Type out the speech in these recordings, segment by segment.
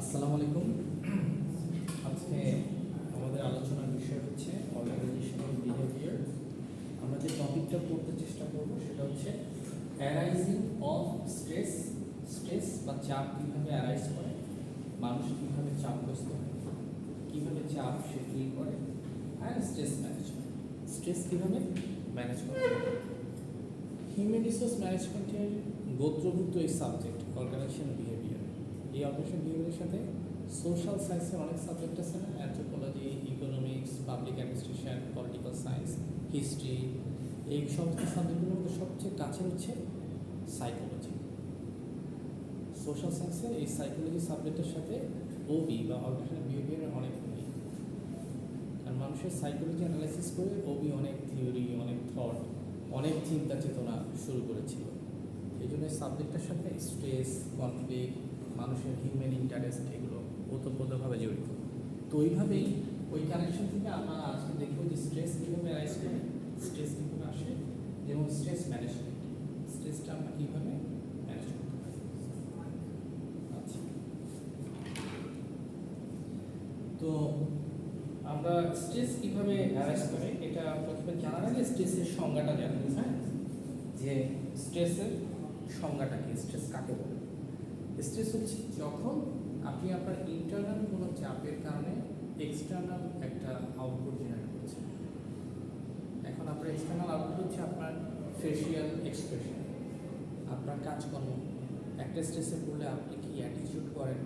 আসসালামু আলাইকুম। আজকে আমাদের আলোচনার বিষয় হচ্ছে অর্গানাইজেশনাল বিহেভিয়ার। আমরা যে টপিকটা পড়তে চেষ্টা করব সেটা হচ্ছে অ্যারাইজিং অফ স্ট্রেস। স্ট্রেস বা চাপ কীভাবে অ্যারাইজ করে, মানুষ কীভাবে চাপগ্রস্ত হয়, কীভাবে চাপ সে ফিল করে, আর স্ট্রেস ম্যানেজমেন্ট। স্ট্রেস কীভাবে ম্যানেজ করা যায়। হিউম্যান রিসোর্স ম্যানেজমেন্টের গোত্রভুক্ত এই সাবজেক্ট অর্গানাইজেশনাল বিহেভিয়ার। এই অর্গানাইজেশন বিহেভিয়ারের সাথে সোশ্যাল সায়েন্সের অনেক সাবজেক্ট আছে না, anthropology, economics, public administration, political science, history. এই সমস্ত সাবজেক্টগুলোর মধ্যে সবচেয়ে কাছে হচ্ছে সাইকোলজি। সোশ্যাল সায়েন্সের এই সাইকোলজি সাবজেক্টের সাথে ওবি বা অর্গানাইজেশনাল বিহেভিয়ারের অনেক মিল। কারণ মানুষের সাইকোলজি অ্যানালাইসিস করে ওবি অনেক থিওরি, অনেক থট, অনেক চিন্তা চেতনা শুরু করেছিল। এই জন্য সাবজেক্টের সাথে স্ট্রেস, কনফ্লিক্ট, মানুষের হিউম্যান ইন্টারেস্ট এগুলো ওতপ্রোতভাবে জড়িত। তো ওইভাবেই ওই কানেকশন থেকে আমরা আজকে দেখব যে স্ট্রেস কীভাবে অ্যারাইজ করে, স্ট্রেস কীভাবে আসে, এবং স্ট্রেস ম্যানেজমেন্ট, স্ট্রেসটা আমরা কীভাবে ম্যানেজ করতে পারি। আচ্ছা, তো আমরা স্ট্রেস কীভাবে অ্যারাইজ করে এটা প্রথমে জানার আগে স্ট্রেসের সংজ্ঞাটা জানি। হ্যাঁ, যে স্ট্রেসের সংজ্ঞাটা কি, স্ট্রেস কাকে বলে। স্ট্রেস হচ্ছে যখন আপনি আপনার ইন্টারনাল কোনো চাপের কারণে এক্সটার্নাল একটা আউটপুট জেনারেট করছেন। এখন আপনার এক্সটার্নাল আউটপুট হচ্ছে আপনার ফেশিয়াল এক্সপ্রেশন, আপনার কাজকর্ম। একটা স্ট্রেসে পড়লে আপনি কি অ্যাটিটিউড করেন,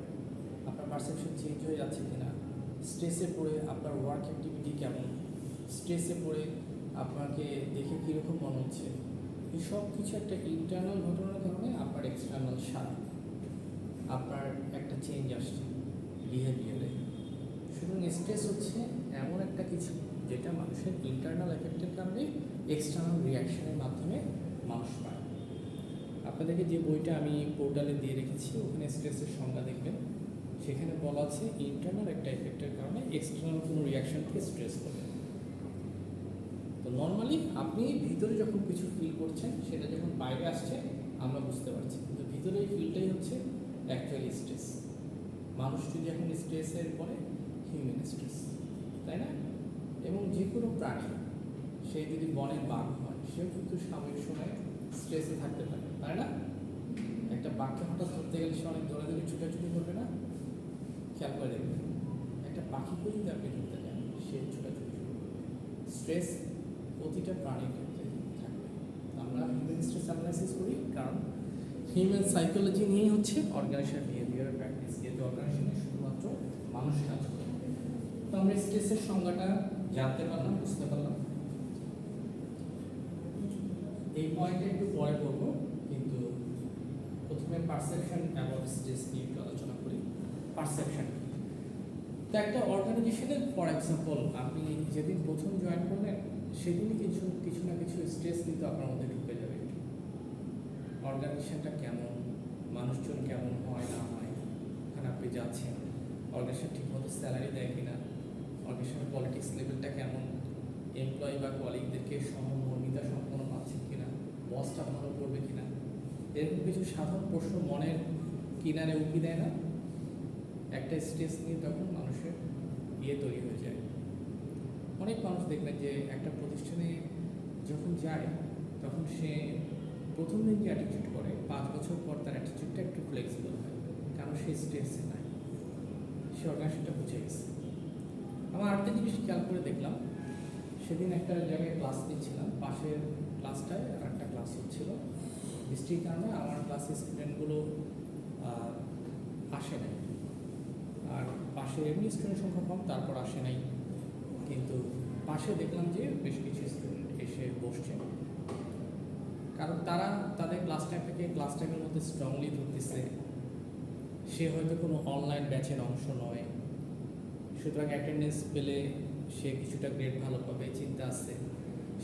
আপনার পারসেপশন চেঞ্জ হয়ে যাচ্ছে কিনা, স্ট্রেসে পড়ে আপনার ওয়ার্ক অ্যাক্টিভিটি কেমন, স্ট্রেসে পড়ে আপনাকে দেখে কীরকম মনে হচ্ছে। এই সব কিছু একটা ইন্টারনাল ঘটনার কারণে আপনার এক্সটার্নাল সারা আপনার একটা চেঞ্জ আসছে বিহেভিয়ারে। সুতরাং স্ট্রেস হচ্ছে এমন একটা কিছু যেটা মানুষের ইন্টারনাল এফেক্টের কারণে এক্সটার্নাল রিয়াকশনের মাধ্যমে মানুষ পায়। আপনাদেরকে যে বইটা আমি পোর্টালে দিয়ে রেখেছি ওখানে স্ট্রেসের সংজ্ঞা দেখবেন, সেখানে বলা আছে ইন্টারনাল একটা এফেক্টের কারণে এক্সটার্নাল কোনো রিয়াকশনকে স্ট্রেস করে। তো নর্মালি আপনি ভিতরে যখন কিছু ফিল করছেন সেটা যখন বাইরে আসছে আমরা বুঝতে পারছি, কিন্তু ভিতরে এই ফিলটাই হচ্ছে অ্যাকচুয়ালি স্ট্রেস। মানুষ যদি এখন স্ট্রেসের পরে হিউম্যান স্ট্রেস, তাই না? এবং যে কোনো প্রাণী, সে যদি বনের বাঘ হয় সেও কিন্তু সাময়িক সময়ে স্ট্রেসে থাকতে পারে, তাই না? একটা বাঘকে হঠাৎ ধরতে গেলে সে অনেক দৌড়াদৌড়ি ছুটাছুটি করবে না? খেয়াল করে দেখবেন, একটা পাখিকেও যদি আপনি ধরতে যান সে ছুটাছুটি করবে। স্ট্রেস প্রতিটা প্রাণীর ক্ষেত্রে থাকবে। আমরা হিউম্যান স্ট্রেস অ্যানালাইসিস করি কারণ হিউম্যান সাইকোলজি নিয়েই হচ্ছে অর্গানাইজেশন বিহেভিয়ার প্র্যাকটিস, যেহেতু অর্গানাইজেশনে শুধুমাত্র মানুষ কাজ করে। তো আমরা স্ট্রেসের সংজ্ঞাটা জানতে পারলাম, বুঝতে পারলাম। এই পয়েন্টে একটু পরে করবো, কিন্তু প্রথমে পারসেপশন অ্যাবাউট স্ট্রেস নিয়ে একটু আলোচনা করি। পারসেপশন তো একটা অর্গানাইজেশনের, ফর এক্সাম্পল আপনি যেদিন প্রথম জয়েন করলেন সেদিনই কিছু না কিছু স্ট্রেস কিন্তু আপনার মধ্যে ঢুকে যাবে। অর্গানাইজেশনটা কেমন, মানুষজন কেমন হয় না হয়, ওখানে আপনি যাচ্ছেন, অর্গানাইজেশন ঠিকমতো স্যালারি দেয় কিনা, অর্গানাইজেশনের পলিটিক্স লেভেলটা কেমন, এমপ্লয়ি বা কলিগদেরকে সহমর্মিতা সম্পন্ন পাচ্ছেন কিনা, বসটা ভালো করবে কিনা, এরকম কিছু সাধারণ প্রশ্ন মনের কিনারে উঁকি দেয় না? একটা স্ট্রেস নিয়ে তখন মানুষের তৈরি হয়ে যায়। অনেক মানুষ দেখবেন যে একটা প্রতিষ্ঠানে যখন যায় তখন সে প্রথম দিন যে অ্যাটিটিউড করে 5 বছর পর তার অ্যাটিটিউডটা একটু ফ্লেক্সিবল হয়, কারণ সে স্ট্রেসে নাই, সে অর্গানাইজেশনটা বুঝে গেছে। আমার আরেকটা জিনিস খেয়াল করে দেখলাম, সেদিন একটা জায়গায় ক্লাস নিচ্ছিলাম, পাশের ক্লাসটায় আর একটা ক্লাস হচ্ছিল। বৃষ্টির কারণে আমার ক্লাসের স্টুডেন্টগুলো আসে নাই, আর পাশে এমনি স্টুডেন্ট সংখ্যা কম, তারপর আসে নাই। কিন্তু পাশে দেখলাম যে বেশ কিছু স্টুডেন্ট এসে বসছে, কারণ তারা তাদের ক্লাস টাইমের মধ্যে স্ট্রংলি ধরতেছে। সে হয়তো কোনো অনলাইন ব্যাচের অংশ নয়, সুতরাং অ্যাটেন্ডেন্স পেলে সে কিছুটা গ্রেড ভালো পাবে চিন্তা আছে।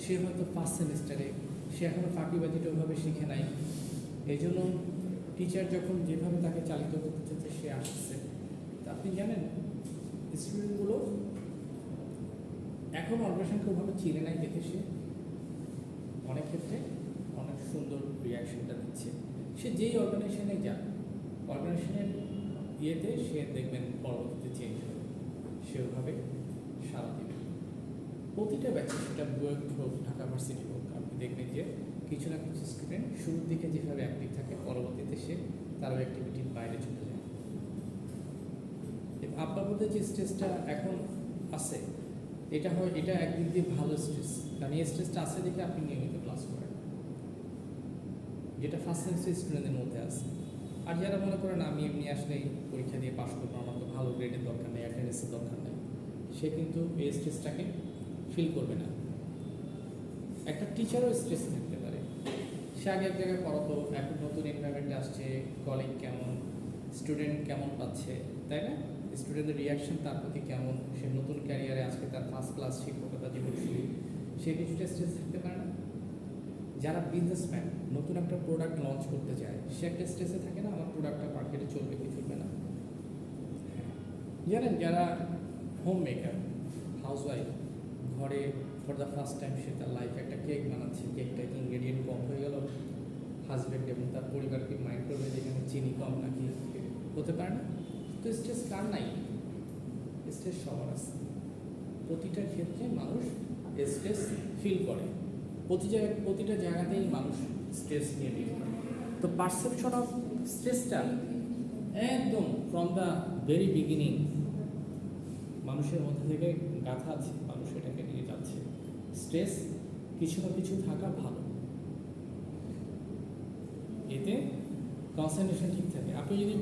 সে হয়তো ফার্স্ট সেমিস্টারে, সে এখনও ফাঁকিবাজিটা ওইভাবে শিখে নাই, এই জন্য টিচার যখন যেভাবে তাকে চালিত করতে চাচ্ছে সে আসছে। তা আপনি জানেন স্টুডেন্টগুলো এখন অর্গানাইজেশনকে ওভাবে চিনে নাই দেখে সে অনেক ক্ষেত্রে অনেক সুন্দর রিয়াকশনটা দিচ্ছে। সে যেই অর্গানাইজেশনে যাক, অর্গানাইজেশনের ইয়েতে সে দেখবেন পরবর্তীতে চেঞ্জ হবে, সে ওভাবে সারা দেবে। প্রতিটা ব্যাচে, সেটা বুয়েট হোক, ঢাকা ভার্সিটি হোক, আপনি দেখবেন যে কিছু না কিছু স্টুডেন্ট শুরুর দিকে যেভাবে অ্যাক্টিভ থাকে, পরবর্তীতে সে তারও অ্যাক্টিভিটির বাইরে চলে যায়। আপনার মধ্যে যে স্ট্রেসটা এখন আছে, এটা একদিক দিয়ে ভালো স্ট্রেস, কারণ এই স্ট্রেসটা আছে দেখে আপনি নিয়মিত ক্লাস করেন, যেটা ফার্স্ট সেমিস্টার স্টুডেন্টদের মধ্যে আছে। আর যারা মনে করেন আমি এমনি আসলেই পরীক্ষা দিয়ে পাশ করবো, আমার তো ভালো গ্রেডের দরকার নেই, অ্যাটেন্ডেন্সের দরকার নেই, সে কিন্তু এই স্ট্রেসটাকে ফিল করবে না। একটা টিচারও স্ট্রেস থাকতে পারে, সে আগে এক জায়গায় পড়াতো, এখন নতুন এনভায়রনমেন্টে আসছে, কলিগ কেমন, স্টুডেন্ট কেমন পাচ্ছে, তাই না? স্টুডেন্টের রিয়াকশন তার প্রতি কেমন, সে নতুন ক্যারিয়ারে আজকে তার ফার্স্ট ক্লাস শিক্ষকতা জীবন শুরু, সে কিছুটা স্ট্রেস থাকতে পারে না? যারা বিজনেসম্যান নতুন একটা প্রোডাক্ট লঞ্চ করতে চায়, সে একটা স্ট্রেসে থাকে না, আমার প্রোডাক্টটা মার্কেটে চলবে কি চলবে না। জানেন, যারা হোম মেকার, হাউসওয়াইফ, ঘরে ফর দ্য ফার্স্ট টাইম সে তার লাইফে একটা কেক বানাচ্ছে, কেকটা ইনগ্রেডিয়েন্ট কম হয়ে গেল, হাজব্যান্ড এবং তার পরিবারকে মাইন্ড করবে যে এখানে চিনি কম নাকি, হতে পারে না? তো স্ট্রেস কার নাই? স্ট্রেস সবার আছে। প্রতিটা ক্ষেত্রে মানুষ স্ট্রেস ফিল করে, প্রতিটা জায়গাতেই মানুষ স্ট্রেস নিয়ে ডিল করে। তো পারসেপশন অফ স্ট্রেসটা একদম ফ্রম দ্য ভেরি বিগিনিং মানুষের মধ্যে থেকে গাঁথা আছে, মানুষ এটাকে নিয়ে যাচ্ছে। স্ট্রেস কিছু না কিছু থাকা ভালো, এতে কনসেন্ট্রেশন ঠিক থাকে। আপনি যদি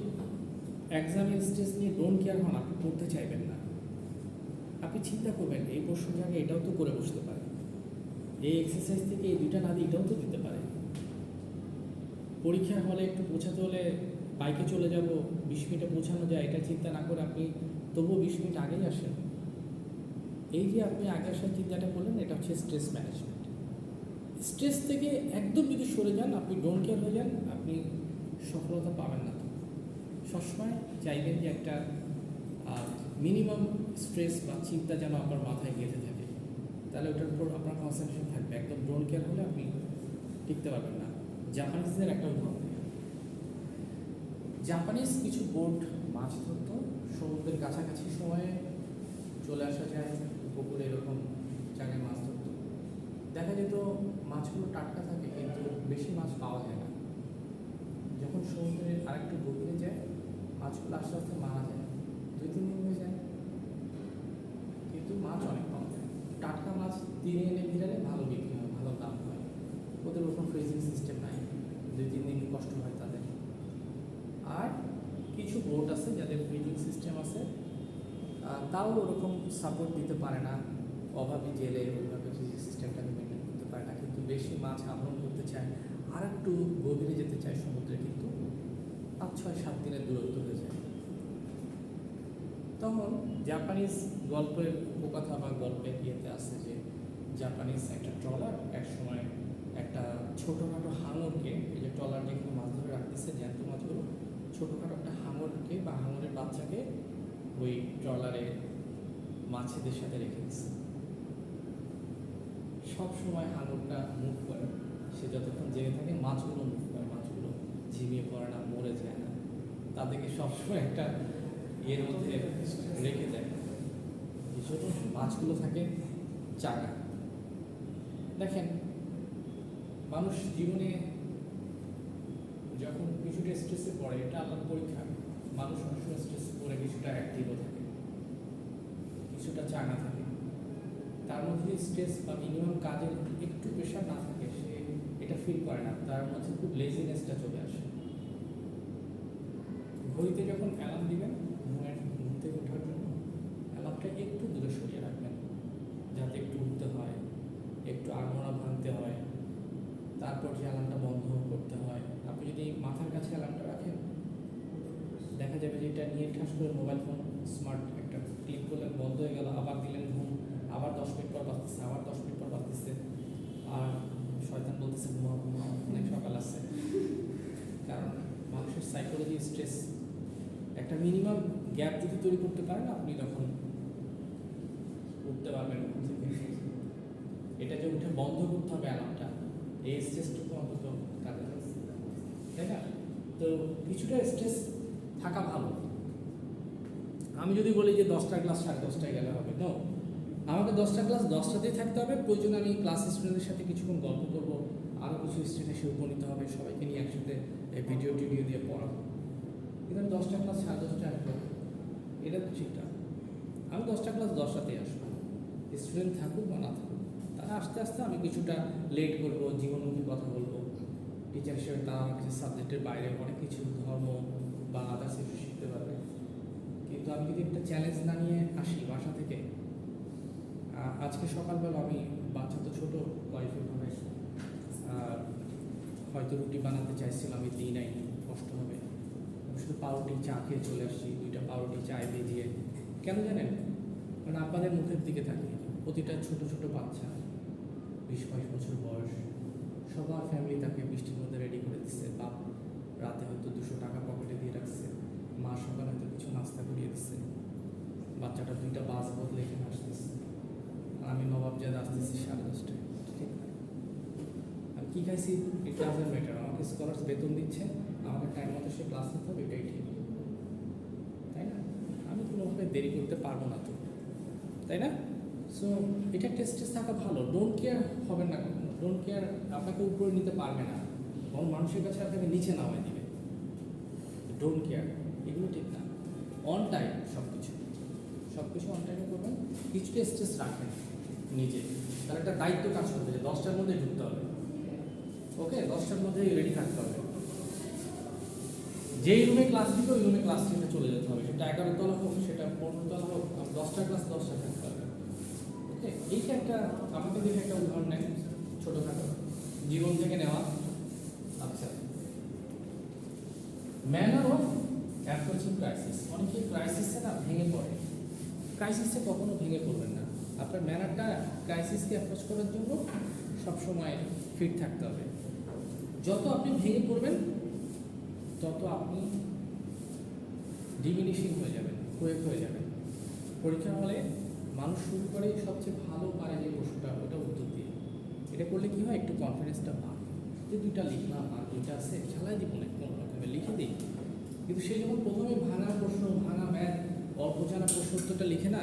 এক্সামের স্ট্রেস নিয়ে ডোন্ট কেয়ার হন, আপনি পড়তে চাইবেন না। আপনি চিন্তা করবেন এই প্রশ্ন জায়গায় এটাও তো করে বসতে পারে, এই এক্সারসাইজ থেকে এই দুইটা না দিয়ে এটাও তো দিতে পারে। পরীক্ষার হলে একটু পৌঁছাতে হলে বাইকে চলে যাব, 20 মিনিটে পৌঁছানো যায়, এটা চিন্তা না করে আপনি তবুও 20 মিনিট আগেই আসেন। এই যে আপনি আগে আসার চিন্তাটা করলেন, এটা হচ্ছে স্ট্রেস ম্যানেজমেন্ট। স্ট্রেস থেকে একদম যদি সরে যান, আপনি ডোন্ট কেয়ার হয়ে যান, আপনি সফলতা পাবেন না। সবসময় চাইবেন যে একটা মিনিমাম স্ট্রেস বা চিন্তা যেন আপনার মাথায় গেঁথে থাকে, তাহলে ওটার উপর আপনার কনসেন্ট্রেশন থাকবে। একদম ডোন্ট কেয়ার হলে আপনি টিকতে পারবেন না। জাপানিজদের একটা উদাহরণ, জাপানিজ কিছু বোট মাছ ধরতো, সমুদ্রের কাছাকাছি সময়ে চলে আসা যায়, পুকুরে এরকম জায়গায় মাছ ধরতো। দেখা যেত মাছগুলো টাটকা থাকে, কিন্তু বেশি মাছ পাওয়া যায় না। যখন সমুদ্রের আরেকটু গভীরে যায়, মাছগুলো আস্তে আস্তে মারা যায়, 2-3 দিন হয়ে যায়, কিন্তু মাছ অনেক পাওয়া যায়। টাটকা মাছ দিনে এনে ভিড়ালে ভালো বিক্রি হয়, ভালো দাম হয়। ওদের ওরকম ফ্রিজিং সিস্টেম নাই, 2-3 দিন কষ্ট হয় তাদের। আর কিছু বোট আছে যাদের ফ্রিজিং সিস্টেম আছে, তাও ওরকম সাপোর্ট দিতে পারে না, অভাবী জেলে ওইভাবে ফ্রিজিং সিস্টেমটাকে মেনটেন করতে পারে না, কিন্তু বেশি মাছ আহরণ করতে চায়, আর একটু গভীরে যেতে চায় সমুদ্রে, কিন্তু 5-6-7 দিনের দূরত্ব হয়ে যায়। তখন জাপানিজ গল্পের উপকথা বা গল্পের ইয়েতে আছে যে জাপানিজ একটা ট্রলার এক সময় একটা ছোটোখাটো হাঙরকে, এই যে ট্রলার যেখানে মাছ ধরে রাখতেছে জ্যান্ত মাছগুলো, ছোটোখাটো একটা হাঙরকে বা হাঙরের বাচ্চাকে ওই ট্রলারে মাছেদের সাথে রেখে দিচ্ছে। সব সময় হাঙরটা মুভ করে, সে যতক্ষণ জেগে থাকে মাছগুলো মুভ করে, মাছগুলো ঝিমিয়ে পড়ে না, মরে যায় না, তাদেরকে সবসময় একটা এর মধ্যে রেখে দেয়, এই জন্য মাছগুলো থাকে চাঙা। দেখেন, মানুষ জীবনে যখন কিছুটা স্ট্রেসে পড়ে, এটা আল্লাহর পরীক্ষা। মানুষ অনেক সময় স্ট্রেসে পড়ে কিছুটা অ্যাক্টিভও থাকে, কিছুটা চাঙা থাকে। তার মধ্যে স্ট্রেস বা মিনিমাম কাজের একটু প্রেশার না থাকে, সে এটা ফিল করে না, তার মধ্যে খুব লেজিনেসটা চলে আসে। ঘড়িতে যখন অ্যালার্ম দিবেন ঘুম থেকে ওঠার জন্য, অ্যালার্মটা একটু দূরে সরিয়ে রাখবেন, যাতে একটু উঠতে হয়, একটু আড়মোড়া ভাঙতে হয়, তারপর যে অ্যালার্মটা বন্ধ করতে হয়। আপনি যদি মাথার কাছে অ্যালার্মটা রাখেন, দেখা যাবে যে এটা নিয়ে ঠাস করে মোবাইল ফোন স্মার্ট একটা ক্লিক করলেন, বন্ধ হয়ে গেল, আবার দিলেন ঘুম, আবার 10 মিনিট পর বাঁচতেছে, আবার 10 মিনিট পর বাঁচতেছে, আর শয়তান বলতেছে ঘুমাও ঘুমাও, অনেক সকাল আসছে। কারণ মানুষের সাইকোলজি স্ট্রেস একটা মিনিমাম গ্যাপ যদি তৈরি করতে পারেন, আপনি তখন উঠতে পারবেন ঘুম থেকে। এটা যে উঠে বন্ধ করতে হবে অ্যালার্মটা, এই স্ট্রেসটুকু অন্তত কাজে লাগছে, তাই না? তো কিছুটা স্ট্রেস থাকা ভালো, আমি যদি বলি যে 10টা ক্লাস 10:30টায় গেলে হবে, নো, আমাকে 10টা ক্লাস 10টাতেই থাকতে হবে। প্রয়োজনে আমি ক্লাস স্টুডেন্টদের সাথে কিছুক্ষণ গল্প করবো, আরও কিছু স্টুডেন্ট এসে উপনীত হবে, সবাইকে নিয়ে একসাথে ভিডিও টিডিও দিয়ে পড়াবো। কিন্তু আমি 10টা ক্লাস 10:30টায় আসবো, এটা তো ঠিক না। আমি 10টা ক্লাস 10টাতেই আসবো, স্টুডেন্ট থাকুক বা না থাকুক। তারা আস্তে আস্তে আমি কিছুটা লেট করবো, জীবনমুখী কথা বলবো। টিচার হিসেবে তারা আমার কাছে সাবজেক্টের বাইরে অনেক কিছু ধর্ম বা আদার্স কিছু শিখতে পারবে। কিন্তু আমি যদি একটা চ্যালেঞ্জ না নিয়ে আসি বাসা থেকে, আজকে সকালবেলা আমি বাচ্চা তো ছোটো ওয়াইফের ভাবে হয়তো রুটি বানাতে চাইছিলাম, আমি দিই নাই, কষ্ট হবে। আমি শুধু পাউরুটি চা খেয়ে চলে আসছি, 2টা পাউরুটি চায় ভিজিয়ে। কেন জানেন? কারণ আপনাদের মুখের দিকে থাকে প্রতিটা ছোট ছোট বাচ্চা, 20-22 বছর বয়স, সবার ফ্যামিলি তাকে বৃষ্টির মধ্যে রেডি করে দিচ্ছে। বাপ রাতে হয়তো 200 টাকা পকেটে দিয়ে রাখছে, মা সকালে হয়তো কিছু নাস্তা করিয়ে দিচ্ছে, বাচ্চাটা 2টা বাস বদলে এখানে আসতেছে, আর আমি নবাবজাদা আসতেছি 10:30টায়। ঠিক না? আমি কী খাইছি ইট ডাজন্ট ম্যাটার, আমাকে স্কলার্স বেতন দিচ্ছে, আমাকে টাইম মতো সে ক্লাস নিতে হবে, এটাই ঠিক, তাই না? আমি কোনোভাবে দেরি করতে পারবো না তো, তাই না? সো এটা টেস্টেস থাকা ভালো। ডোন্ট কেয়ার হবেন না কখনো, ডোন্ট কেয়ার আপনাকে উপরে নিতে পারবে না, বরং মানুষের কাছে আপনাকে নিচে নামায় দিবে। ডোন্ট কেয়ার, এগুলো ঠিক না। অন টাইম সব কিছু অন টাইমে করবেন, কিছু টেস্টেস রাখেন নিজে, তার একটা দায়িত্ব কাজ করতে হবে, 10টার মধ্যে ঢুকতে হবে, ওকে, 10টার মধ্যে রেডি থাকতে হবে। যেই রুমে ক্লাস দিবে ওই রুমে ক্লাস নিতে চলে যেতে হবে, সেটা 11 তলা হোক, সেটা 15 তলা হোক, 10টা ক্লাস 10টা থাকতে হবে, ওকে। এইটা একটা আমাকে দেখে একটা উদাহরণ নেন, ছোটোখাটো জীবন থেকে নেওয়া। আচ্ছা, ম্যানার অফ অ্যাপ্রোচিং ক্রাইসিস। অনেকে ক্রাইসিসে না ভেঙে পড়ে, ক্রাইসিসে কখনো ভেঙে পড়বেন না। আপনার ম্যানারটা ক্রাইসিসকে অ্যাপ্রোচ করার জন্য সবসময় ফিট থাকতে হবে। যত আপনি ভেঙে পড়বেন তত আপনি ডিমিনিশিং হয়ে যাবেন, প্রয়োগ হয়ে যাবেন। পরীক্ষা হলে মানুষ শুরু করে সবচেয়ে ভালো পারে যে প্রশ্নটা, ওটা উত্তর দিয়ে। এটা করলে কি হয়, একটু কনফিডেন্সটা পায় যে 2টা লিখলাম আর 2টা আছে, চালাই দিব না, কোনো রকমে লিখে দিই। কিন্তু সে যখন প্রথমে ভাঙা প্রশ্ন, ভাঙা ম্যাথ, অল্প জানা প্রশ্ন উত্তরটা লিখে না,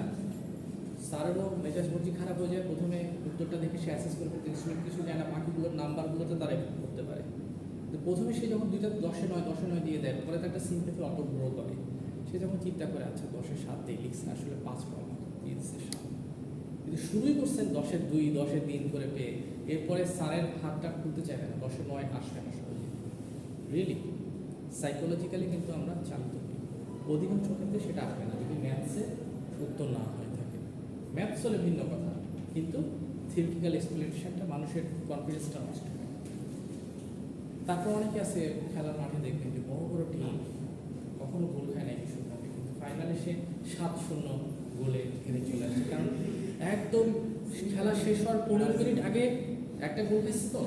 স্যারেরও মেজাজ মর্জি খারাপ হয়ে যায়। প্রথমে উত্তরটা দেখে সে অ্যাসেস করে ফেলতে কিছু যায় না, বাকিগুলোর নাম্বারগুলোতে তারা করতে পারে। তো প্রথমে সে যখন 2টা 10-9 দিয়ে দেয়, পরে তার একটা সিম্পেথি অটো গ্রো করে। সে যখন চিন্তা করে, আচ্ছা 10-এর 7 দিয়ে লিখছে, আসলে 5 পাবো, 3-7, কিন্তু শুরুই করছেন 10-এর 2, 10-এর 3 করে পেয়ে, এরপরে স্যারের হাতটা খুলতে চাইবে না, 10-এর 9 আসবে না সহজে। রিয়েলি সাইকোলজিক্যালি কিন্তু আমরা চালিত করি, অধিকাংশ ক্ষেত্রে সেটা আসবে না যদি ম্যাথসে উত্তর না হয়ে থাকে। ম্যাথস হলে ভিন্ন কথা, কিন্তু থিওরিটিক্যাল এক্সপ্লেনেশনটা মানুষের কনফিডেন্সটা নষ্ট হয়। তারপর অনেকে আছে খেলার মাঠে দেখবেন যে বড় বড় টিম কখনো গোল খায় না কিছু থাকে, কিন্তু ফাইনালে সে 7-0 গোলে হেরে চলে আসছে। কারণ একদম খেলা শেষ হওয়ার 15 মিনিট আগে একটা গোল খেয়েছে, তো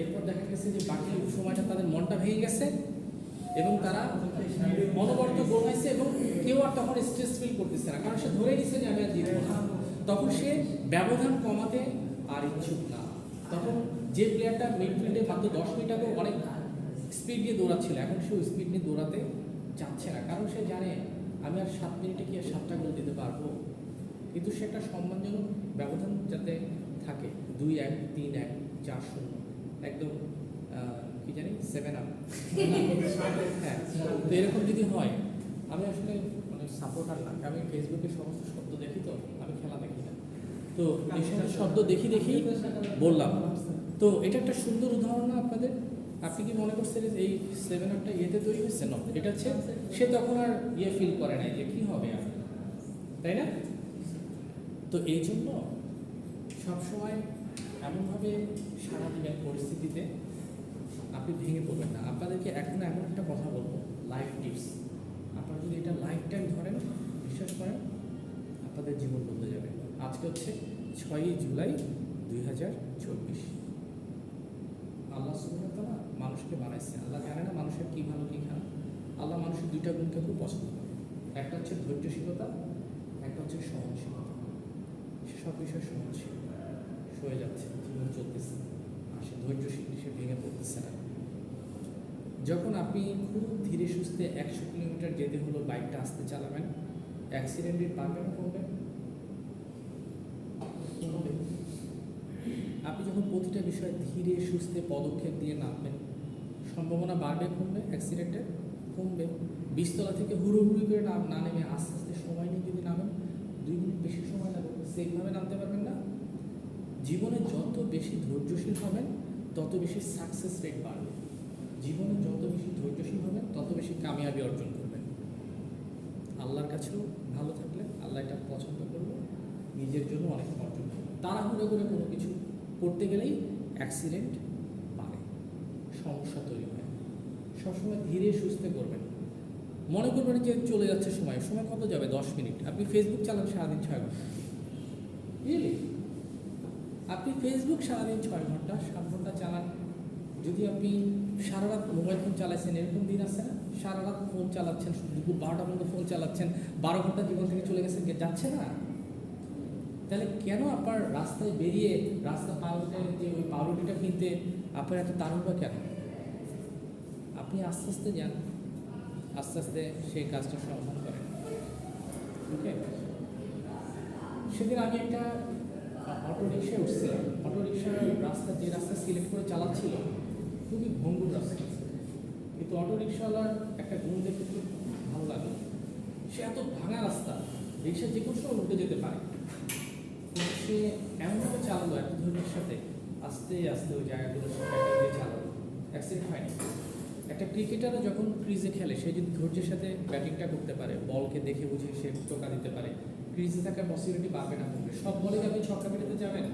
এরপর দেখা গেছে যে বাকি সময়টা তাদের মনটা ভেঙে গেছে এবং তারা অনবরত গোল খাইছে, এবং কেউ আর তখন স্ট্রেস ফিল করতেছে না, কারণ সে ধরে নিচ্ছে যে আমি আর জিতবো না। তখন সে ব্যবধান কমাতে আর ইচ্ছুক না। তখন যে প্লেয়ারটা মিডফিল্ডে মাত্র 10 মিনিট আগে অনেক স্পিড দিয়ে দৌড়াচ্ছিল, এখন সে স্পিড নিয়ে দৌড়াতে চাচ্ছে না, কারণ সে জানে আমি আর 7 মিনিটে কি আর 7টা গোল দিতে পারবো। কিন্তু সে একটা সম্মানজনক ব্যবধান যাতে থাকে, 2-1, 3-1, 4-0, একদম কি জানি 7-up, হ্যাঁ। তো এরকম যদি হয়, আমি আসলে মানে সাপোর্টার না, আমি ফেসবুকে সমস্ত শব্দ দেখি, তো আমি খেলা দেখি না, তো এই সমস্ত শব্দ দেখি বললাম। তো এটা একটা সুন্দর উদাহরণ না আপনাদের। আপনি কি মনে করছেন যে এই 7-upটা ইয়েতে তৈরি হচ্ছে না, এটা হচ্ছে সে তখন আর ইয়ে ফিল করে নাই যে কী হবে আর, তাই না? তো এই জন্য সবসময় এমনভাবে সারা দিনের পরিস্থিতিতে আপনি ভেঙে পড়বেন না। আপনাদেরকে এখন এমন একটা কথা বলবো, লাইফ টিপস। আপনারা যদি এটা লাইফ টাইম ধরেন, বিশ্বাস করেন আপনাদের জীবন বদলে যাবে। আজকে হচ্ছে 6ই জুলাই 2024। আল্লাহ সুবহানাহু ওয়া তাআলা মানুষকে বানাইছে, আল্লাহ জানে না মানুষের কী ভালো কী খারাপ। আল্লাহ মানুষের 2টা গুণকে খুব পছন্দ করে, একটা হচ্ছে ধৈর্যশীলতা, একটা হচ্ছে সহনশীলতা। সে সব বিষয়ে সহনশীল, সয়ে যাচ্ছে, জীবন চলতেছে, আর সে ধৈর্যশীল, সে ভেঙে পড়তেছে না। যখন আপনি খুব ধীরে সুস্থে 100 কিলোমিটার যেতে হলো বাইকটা আস্তে চালাবেন, অ্যাক্সিডেন্ট রেট বাড়বে না কমবে? কমবে। আপনি যখন প্রতিটা বিষয়ে ধীরে সুস্থে পদক্ষেপ দিয়ে নামবেন, সম্ভাবনা বাড়বে কমবে? অ্যাক্সিডেন্টের কমবে। 20 তলা থেকে হুড়োহুড়ি করে না নেমে আস্তে আস্তে সময় নিয়ে যদি নামেন, 2 মিনিট বেশি সময় লাগবে, সেইভাবে নামতে পারবেন না। জীবনে যত বেশি ধৈর্যশীল হবেন তত বেশি সাকসেস রেট বাড়বে। জীবনে যত বেশি ধৈর্যশীল হবেন তত বেশি কামিয়াবি অর্জন করবেন। আল্লাহর কাছেও ভালো থাকলে আল্লাহ এটা পছন্দ করবে, নিজের জন্য অনেক অর্জন করবে। তাড়াহুড়ো করে কোনো কিছু করতে গেলেই অ্যাক্সিডেন্ট বাড়ে, সমস্যা তৈরি হয়। সবসময় ধীরে সুস্থে করবেন। মনে করবেন যে চলে যাচ্ছে সময়, সময় কত যাবে? 10 মিনিট। আপনি ফেসবুক চালান সারাদিন 6 ঘন্টা, রিয়েলি? আপনি ফেসবুক সারাদিন 6 ঘন্টা 7 ঘন্টা চালান। যদি আপনি সারা রাত মোবাইল ফোন চালাচ্ছেন, এরকম দিন আছে না? সারা রাত ফোন চালাচ্ছেন, দুপুর 12টা পর্যন্ত ফোন চালাচ্ছেন, 12 ঘন্টা জীবন থেকে চলে গেছেন, যাচ্ছে না? তাহলে কেন আপনার রাস্তায় বেরিয়ে রাস্তা পাউরুটি, যে ওই পাউরুটিটা কিনতে আপনার এত তাড়াহুড়ো কেন? আপনি আস্তে আস্তে যান, আস্তে আস্তে সেই কাজটা সমাধান করেন। ওকে, সেদিন আমি একটা অটো রিক্সায় উঠছিলাম। অটো রিক্সার রাস্তা, যে রাস্তা সিলেক্ট করে চালাচ্ছিল, খুবই ভঙ্গুর রাস্তা, কিন্তু অটো রিক্সাওয়ালার একটা গুণ দেখে খুব ভালো লাগলো। সে এত ভাঙা রাস্তা, রিক্সা যে কোনো সময় উঠে যেতে পারে, কিন্তু সে এমনভাবে চালালো এত ধৈর্যের সাথে, আস্তে আস্তে ওই জায়গাগুলোর সাথে চালালো, অ্যাক্সিডেন্ট হয়নি। একটা ক্রিকেটারও যখন ক্রিজে খেলে, সে যদি ধৈর্যের সাথে ব্যাটিংটা করতে পারে, বলকে দেখে বুঝে সে টোকা দিতে পারে, ক্রিজে থাকার পসিবিলিটি বাড়বে না কমবে? সব বলে আপনি ছক্কা মেটাতে যাবেন?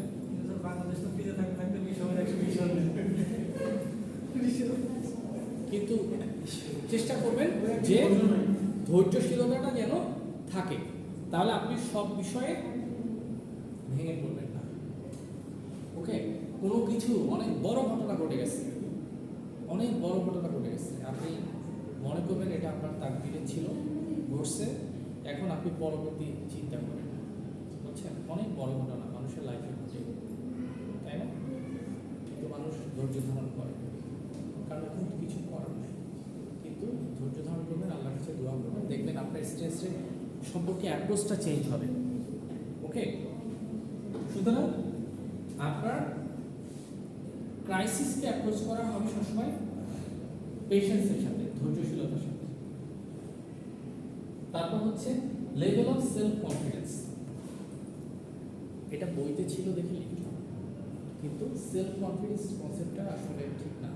বাংলাদেশ তো ক্রিজে থাকতে থাকতে 120 রান কিন্তু চেষ্টা করবেন যে ধৈর্যশীলতাটা যেন থাকে, তাহলে আপনি সব বিষয়ে ভেঙে পড়বেন না। ওকে, কোনো কিছু অনেক বড় ঘটনা ঘটে গেছে, অনেক বড় ঘটনা ঘটে গেছে, আপনি মনে করবেন এটা আপনার তাকদীরে ছিল, ঘটছে, এখন আপনি পরবর্তী চিন্তা করেন, বুঝছেন? অনেক বড় ঘটনা মানুষের লাইফে ঘটে, তাই না? কিন্তু মানুষ ধৈর্য ধারণ করে, কারণ এখন কিছু করার নেই। কিন্তু ধৈর্য ধারণ করবেন, আল্লাহর কাছে দোয়া করবেন, দেখবেন আপনার স্ট্রেস রেট সম্পর্কে অ্যাপ্রোচটা চেঞ্জ হবে। ওকে, সুতরাং আপনার ক্রাইসিসকে অ্যাপ্রোচ করা হবে সবসময় পেশেন্সের সাথে, ধৈর্যশীলতার সাথে। তারপর হচ্ছে লেভেল অফ সেলফ কনফিডেন্স। এটা বইতে ছিল দেখে লিখলাম, কিন্তু সেলফ কনফিডেন্স কনসেপ্টটা আসলে ঠিক না।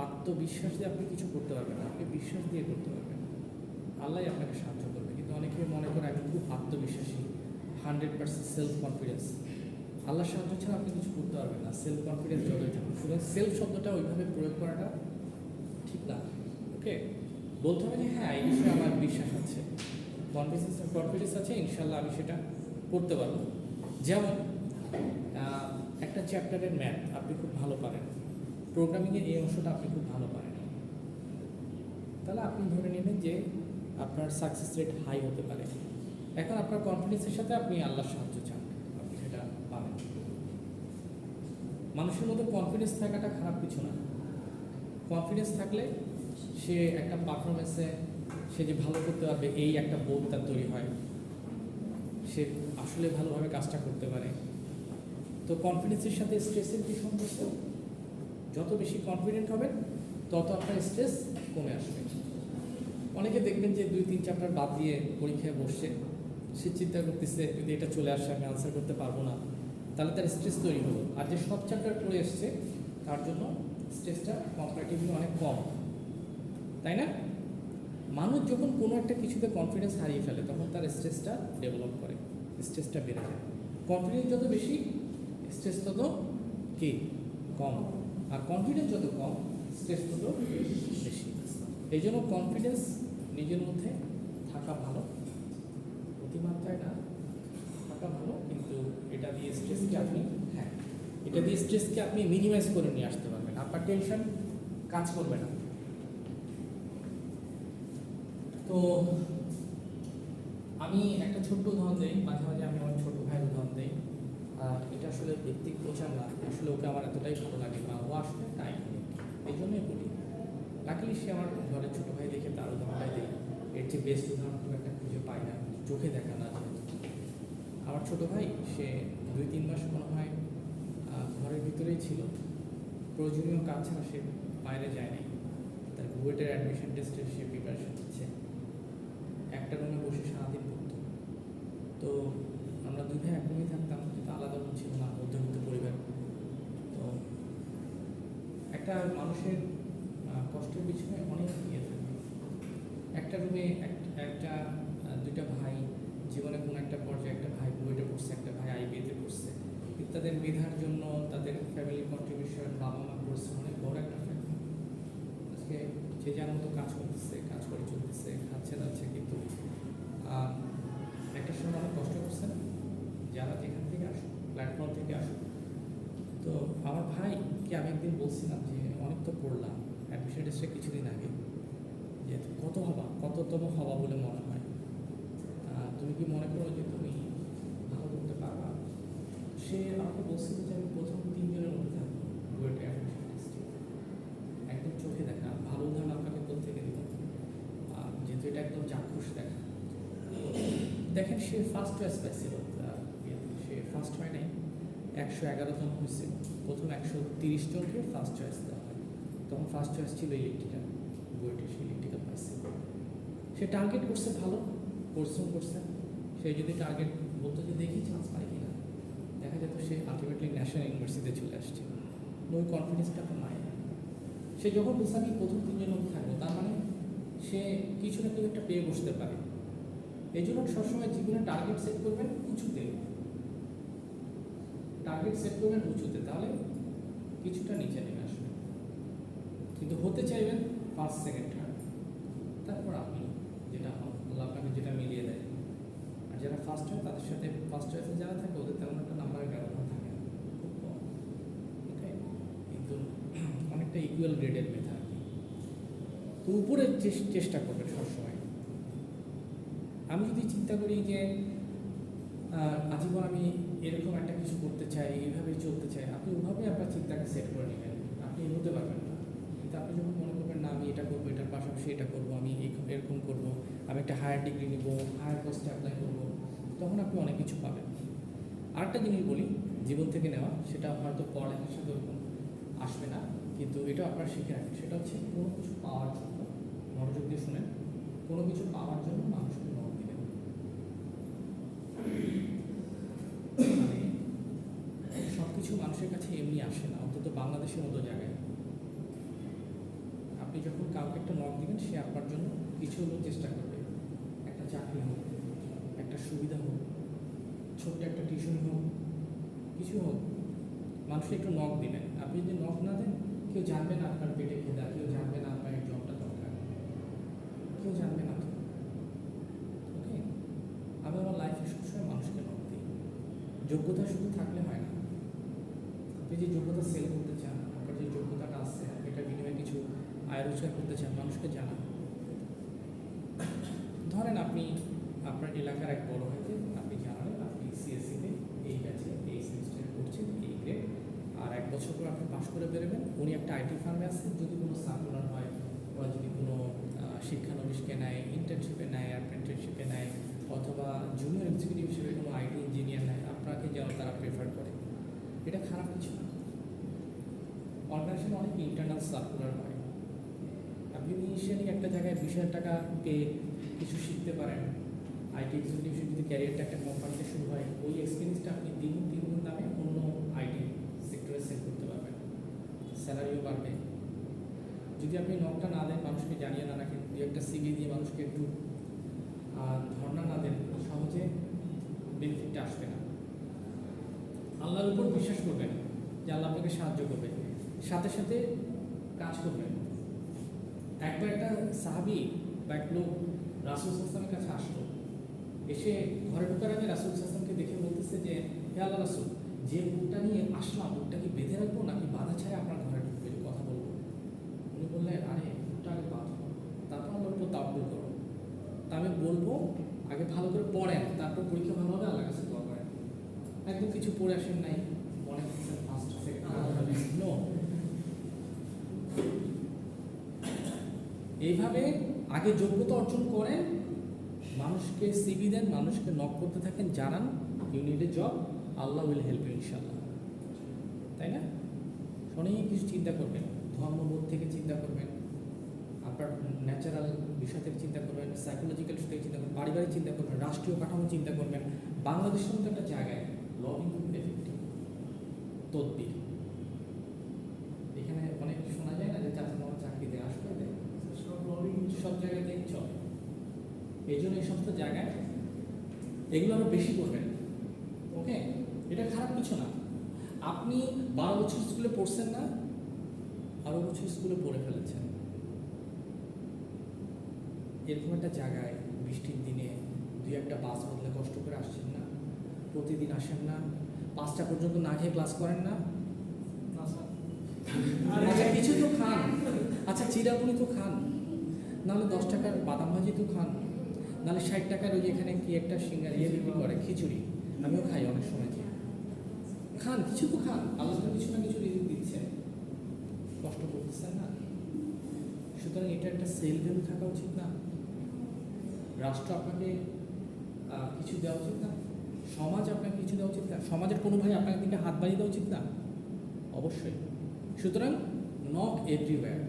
আত্মবিশ্বাস দিয়ে আপনি কিছু করতে পারবেন না, আপনি বিশ্বাস দিয়ে করতে পারবেন, আল্লাহ আপনাকে সাহায্য করবে। কিন্তু অনেকে মনে করে আমি খুব আত্মবিশ্বাসী, 100% সেলফ কনফিডেন্স, আল্লাহর সাহায্য ছাড়া আপনি কিছু করতে পারবেন না, সেলফ কনফিডেন্স যতই থাকুন। সুতরাং সেলফ শব্দটা ওইভাবে প্রয়োগ করাটা ঠিক না। ওকে, বলতে হবে যে হ্যাঁ, এই বিষয়ে আমার বিশ্বাস আছে, কনফিডেন্স আছে, ইনশাল্লাহ আমি সেটা করতে পারবো। যেমন একটা চ্যাপ্টারের ম্যাথ আপনি খুব ভালো পারেন, প্রোগ্রামিংয়ের এই অংশটা আপনি খুব ভালো পারেন, তাহলে আপনি ধরে নেবেন যে আপনার সাকসেস রেট হাই হতে পারে। এখন আপনার কনফিডেন্সের সাথে আপনি আল্লাহর সাহায্য চান, আপনি সেটা পাবেন। মানুষের মধ্যে কনফিডেন্স থাকাটা খারাপ কিছু না। কনফিডেন্স থাকলে সে একটা পারফরমেন্সে সে যে ভালো করতে পারবে, এই একটা বোধ তার তৈরি হয়, সে আসলে ভালোভাবে কাজটা করতে পারে। তো কনফিডেন্সের সাথে স্ট্রেসের কি সম্পর্ক? যত বেশি কনফিডেন্ট হবেন তত আপনার স্ট্রেস কমে আসবে। অনেকে দেখবেন যে 2-3 চ্যাপ্টার বাদ দিয়ে পরীক্ষায় বসছে, সে চিন্তা করতেছে যদি এটা চলে আসে আমি আনসার করতে পারবো না, তাহলে তার স্ট্রেস তৈরি হলো। আর যে সব চ্যাপ্টার পড়ে এসছে তার জন্য স্ট্রেসটা কম্পারেটিভলি অনেক কম, তাই না? মানুষ যখন কোনো একটা কিছুতে কনফিডেন্স হারিয়ে ফেলে তখন তার স্ট্রেসটা ডেভেলপ করে, স্ট্রেসটা বেড়ে যায়। কনফিডেন্স যত বেশি, স্ট্রেস তত কি কম, আর কনফিডেন্স যত কম, স্ট্রেস তত বেশি। এই জন্য কনফিডেন্স নিজের মধ্যে থাকা ভালো, অতিমাত্রায় না থাকা ভালো, কিন্তু এটা দিয়ে স্ট্রেসকে আপনি মিনিমাইজ করে নিয়ে আসতে পারবেন, আপনার টেনশন কাজ করবে না। তো আমি একটা ছোট্ট উদাহরণ দিই, মাঝে মাঝে আমি আমার ছোটো ভাইয়ের উদাহরণ দিই। এটা আসলে ব্যক্তিক প্রচার না, আসলে ওকে আমার এতটাই ভালো লাগে, বা ও আসলে তাই এই জন্যই বলি। লাকিলি সে আমার ঘরের ছোটো ভাই দেখে তার উদাহরণটাই দিই, এর চেয়ে বেস্ট উদাহরণ খুব একটা খুঁজে পাই না। চোখে দেখা না যায়। আমার ছোট ভাই সে 2-3 মাস মনে হয় ঘরের ভিতরেই ছিল, প্রয়োজনীয় কাজ ছাড়া সে বাইরে যায়নি। তার বুয়েটের অ্যাডমিশন টেস্টের সে প্রিপারেশন নিচ্ছে, একটা রুমে বসে সারাদিন পড়তো। তো আমরা 2 ভাই এক রুমেই থাকতাম, কিন্তু আলাদা রুম ছিল না, মধ্যবিত্ত পরিবার। তো একটা মানুষের কষ্টের পিছনে অনেক ইয়ে থাকে। একটা রুমে একটা 2টা ভাই, জীবনে কোনো একটা পর্যায়ে একটা ভাই বুয়েটে পড়ছে, একটা ভাই আইবিএতে পড়ছে। তাদের মেধার জন্য তাদের ফ্যামিলি কন্ট্রিবিউশন, বাবা মা করছে অনেক বড় একটা ফ্যাক্টর। আজকে যে যার মতো কাজ করতেছে, কাজ করে চলতেছে, খাচ্ছে যাচ্ছে, কিন্তু একটা সময় অনেক কষ্ট করছে না, যারা যেখান থেকে আসুক, প্ল্যাটফর্ম থেকে আসুক। তো আমার ভাইকে আমি একদিন বলছিলাম যে অনেক তো পড়লাম অ্যাডমিশন টেস্টে কিছুদিন আগে, যে কততম হবা বলে মনে হয়, তুমি কি মনে করো যে তুমি ভালো করতে পারবা? সে আমাকে বলছিল যে আমি প্রথম 3 জনের মধ্যে থাকবো বুয়েটের অ্যাডমিশন টেস্টে। একদম চোখে দেখা, ভালো উদাহরণ আপনাকে কোত্থেকে দিব, যেহেতু এটা একদম চাক্ষুষ দেখা। দেখেন সে ফার্স্ট চয়েস পাইছিল, সে ফার্স্ট হয় নাই, 111তম হয়েছিল। প্রথম 130 জনকে ফার্স্ট চয়েস দেওয়া হয়, তখন ফার্স্ট চয়েস ছিল ইলেকট্রিক্যাল, বুয়েটে সে ইলেকট্রিক্যাল পাইছে। সে টার্গেট করছে, ভালো পরিশ্রম করছে। সে যদি টার্গেট বলতো যে দেখি চান্স পাই কিনা, দেখা যেত সে আলটিমেটলি ন্যাশনাল ইউনিভার্সিটিতে চলে আসছে। ওই কনফিডেন্সটা তো নাই। সে যখন বলছে আমি প্রথম 3 জনের মধ্যে থাকবো, তার মানে সে কিছু না কিছু একটা পেয়ে বসতে পারে। এই জন্য সবসময় জীবনে টার্গেট সেট করবেন উঁচুতে, তাহলে কিছুটা নিচে নেমে আসবে। কিন্তু হতে চাইবেন ফার্স্ট, সেকেন্ড, থার্ড, তারপর আপনি যেটা হন, আল্লাহ আপনাকে যেটা মিলিয়ে দেয়। আর যারা ফার্স্ট হয় তাদের সাথে ফার্স্ট চয়েসে যারা থাকে ওদের তেমন একটা নাম্বারের ব্যবধান থাকে না, খুব কম। ওকে, কিন্তু অনেকটা ইকুয়াল গ্রেডের মেধা আর কি। তো উপরে চেষ্টা করবেন সবসময়। আমি যদি চিন্তা করি যে আজীবন আমি এরকম একটা কিছু করতে চাই, এইভাবে চলতে চাই, আপনি ওভাবে আপনার চিন্তাকে সেট করে নেবেন, আপনি এগোতে পারবেন না। কিন্তু আপনি যখন মনে করবেন না আমি এটা করবো, এটার পাশাপাশি এটা করবো, আমি এরকম করবো, আমি একটা হায়ার ডিগ্রি নিব, হায়ার পোস্টে অ্যাপ্লাই করবো, তখন আপনি অনেক কিছু পাবেন। আরেকটা জিনিস বলি জীবন থেকে নেওয়া, সেটা হয়তো পড়ালেখার সাথে ওরকম আসবে না, কিন্তু এটা আপনার শিখে রাখেন। সেটা হচ্ছে কোনো কিছু পাওয়ার জন্য, মনোযোগ দিয়ে শুনেন, কোনো কিছু পাওয়ার জন্য মানুষকে নক দিবেন। মানে সব কিছু মানুষের কাছে এমনি আসে না, অন্তত বাংলাদেশের মতো জায়গায়। আপনি যখন কাউকে একটা নক দিবেন, সে আপনার জন্য কিছু হলেও চেষ্টা করবে। একটা চাকরি হোক, একটা সুবিধা হোক, ছোট্ট একটা টিউশন হোক, কিছু হোক, মানুষকে একটু নক দিবেন। আপনি যদি নক না দেন, কেউ জানবে না আপনার পেটে খেদা, কেউ জানবে না আপনার এই জবটা দরকার, কেউ জানবে না। ওকে, আমি আমার লাইফে সবসময় মানুষকে নক দিই। যোগ্যতা শুধু থাকলে হয় না, আপনি যে যোগ্যতা সেল করতে চান, আপনার যে যোগ্যতাটা আছে, এটা বিনিময়ে কিছু আয় রোজগার করতে চান, মানুষকে জানান। ধরেন আপনি আপনার এলাকার এক বড় ভাইকে আপনি জানালেন আপনি সিএসসিতে এই ব্যাচে এই সেমিস্টারে পড়ছেন, এই গ্রেড, আর 1 বছর পর আপনি পাশ করে বেরোবেন। উনি একটা আইটি ফার্মে আছে, যদি কোনো সার্কুলার হয় বা যদি কোনো শিক্ষানবিশকে নেয়, ইন্টার্নশিপে নেয়, অ্যাপ্রেন্টিসশিপে নেয়, অথবা জুনিয়র এক্সিকিউটিভ হিসেবে কোনো আইটি ইঞ্জিনিয়ার নেয়, আপনাকে যেন তারা প্রেফার করে, এটা খারাপ কিছু না। অর্গানাইজেশনে অনেক ইন্টারনাল সার্কুলার হয়, আপনি ইনিশিয়ালি একটা জায়গায় 20,000 টাকা পেয়ে কিছু শিখতে পারেন। আইটি এক্সিকিউটিভ যদি ক্যারিয়ারটা একটা কোম্পানিতে শুরু হয়, ওই এক্সপিরিয়েন্সটা আপনি দ্বিগুণ দামে অন্য আইটি সেক্টরে সেল করতে পারবেন, স্যালারিও বাড়বে। যদি আপনি নকটা না দেন, মানুষকে জানিয়ে না রাখেন, দু একটা সিভি দিয়ে মানুষকে একটু ধারণা না দেন, সহজে বেনিফিটটা আসবে না। আল্লাহর উপর বিশ্বাস করবেন যে আল্লাহ আপনাকে সাহায্য করবে, সাথে সাথে কাজ করবেন। একবার একটা সাহাবী বা এক লোক রাসূল সাল্লাল্লাহু আলাইহি ওয়াসাল্লামের কাছে আসলো, এসে ঘরে ঢোকার আগে রাসূল সাল্লাল্লাহু আলাইহি ওয়াসাল্লামকে দেখে বলতেছে যে হে আল্লাহ রাসূল, যে বুকটা নিয়ে আসলাম বুকটা কি বেঁধে রাখবো নাকি বাধা ছাড়া আপনার ঘরে ঢুকবে, কথা বলবো? উনি বললেন আরে বুকটা আগে বাঁধো, তারপর আল্লাহর উপর তাওয়াক্কুল করো। তা আমি বলবো আগে ভালো করে পড়েন, তারপর পরীক্ষা ভালো হবে, আল্লাহর কাছে দোয়া করেন। একদম কিছু পড়ে আসেন নাই, মনে হচ্ছে ফার্স্ট সেকেন্ড, নো। এইভাবে আগে যোগ্যতা অর্জন করেন, মানুষকে মানুষকে সিভি দেন, মানুষকে নক করতে থাকেন, জানান you need a job, Allah will help you ইনশাল্লাহ। তাই না? অনেক কিছু চিন্তা করবেন, ধর্মবোধ থেকে চিন্তা করবেন, আপনার ন্যাচারাল বিষয় থেকে চিন্তা করবেন, সাইকোলজিক্যাল থেকে চিন্তা করবেন, পারিবারিক চিন্তা করবেন, রাষ্ট্রীয় কাঠামো চিন্তা করবেন। বাংলাদেশের মতো একটা জায়গায় লবিং খুব এফেক্টিভ, তদবির। এখানে অনেক শোনা যায় না যে চাকরি আমার চাকরি দেয়, আসলে দেয়, সব লবিং সব জায়গাতেই চলে। এই জন্য এই সমস্ত জায়গায় এগুলো আরো বেশি করবেন। ওকে, এটা খারাপ কিছু না। আপনি 12 বছর স্কুলে পড়ছেন না, আরো বছর স্কুলে পড়ে ফেলেছেন। এরকম একটা জায়গায় বৃষ্টির দিনে 2-1টা বাস বদলে কষ্ট করে আসছেন না, প্রতিদিন আসেন না, 5টা পর্যন্ত না খেয়ে ক্লাস করেন না। আচ্ছা কিছু তো খান, আচ্ছা চিরাপুরি তো খান, নাহলে 10 টাকার বাদাম ভাজি তো খান, নাহলে 60 টাকার ওই যেখানে কি একটা সিঙ্গার বিক্রি করে খিচুড়ি, আমিও খাই অনেক সময় গিয়ে। খান, কিছু তো খান, আল্লাহ তো কিছু না কিছু রিজিক দিচ্ছেন, কষ্ট করতেছেন না। সুতরাং এটা একটা সেল ভ্যালু থাকা উচিত না? রাষ্ট্র আপনাকে কিছু দেওয়া উচিত না? সমাজ আপনাকে কিছু দেওয়া উচিত না? সমাজের কোনো ভাই আপনাকে দিকে হাত বাড়িয়ে দেওয়া উচিত না? অবশ্যই। সুতরাং নট এভরিওয়্যার,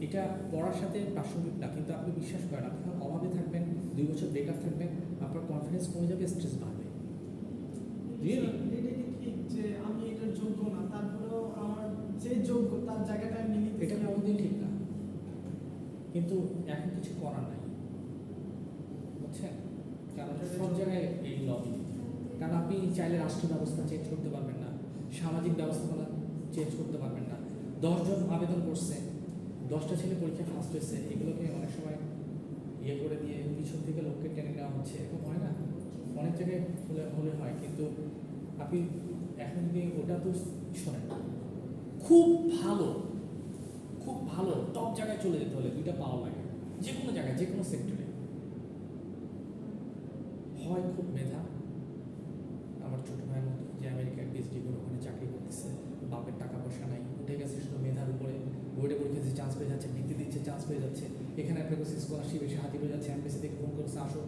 এটা পড়ার সাথে প্রাসঙ্গিক না, কিন্তু আপনি বিশ্বাস করেন আপনি অভাবে থাকবেন, 2 বছর বেকার থাকবেন, আপনার কনফিডেন্স কমে যাবে, স্ট্রেস বাড়বে। এটা কি ঠিক যে আমি এটার যোগ্য না, তারপরেও আমার যে যোগ্য তার জায়গাটা আমি নিতে এটা কোনোদিন ঠিক না, কিন্তু এখন কিছু করার নাই, বুঝছেন? কারণ সব জায়গায় এই লবি। কারণ আপনি চাইলে রাষ্ট্র ব্যবস্থা চেঞ্জ করতে পারবেন না, সামাজিক ব্যবস্থাপনা চেঞ্জ করতে পারবেন না। 10 জন আবেদন করছে, 10টা ছেলে পরীক্ষা ফার্স্ট হয়েছে, এগুলোকে অনেক সময় ইয়ে করে দিয়ে পিছন থেকে লোককে টেনে নেওয়া হচ্ছে, এরকম হয় না? অনেক জায়গায় হলে হয়, কিন্তু আপনি এখন যদি ওটা তো শোনেন, খুব ভালো খুব ভালো টপ জায়গায় চলে যেতে হলে 2টা পাওয়া লাগে, যে কোনো জায়গায়, যে কোনো সেক্টরে। হয় খুব মেধা, আমার ছোট ভাইয়ের মতো যে আমেরিকায় পিএইচডি করে ওখানে চাকরি করতেছে, বাপের টাকা পয়সা নাই, উঠে গেছে শুধু মেধার উপরে, বোর্ডে পরীক্ষা দিচ্ছে চান্স পেয়ে যাচ্ছে, বৃত্তি দিচ্ছে চান্স পেয়ে যাচ্ছে, এখানে অ্যাপ্লাই করছে স্কলারশিপ এসে হাতি পেয়ে যাচ্ছে, এমবিসি থেকে ফোন করছে আসো।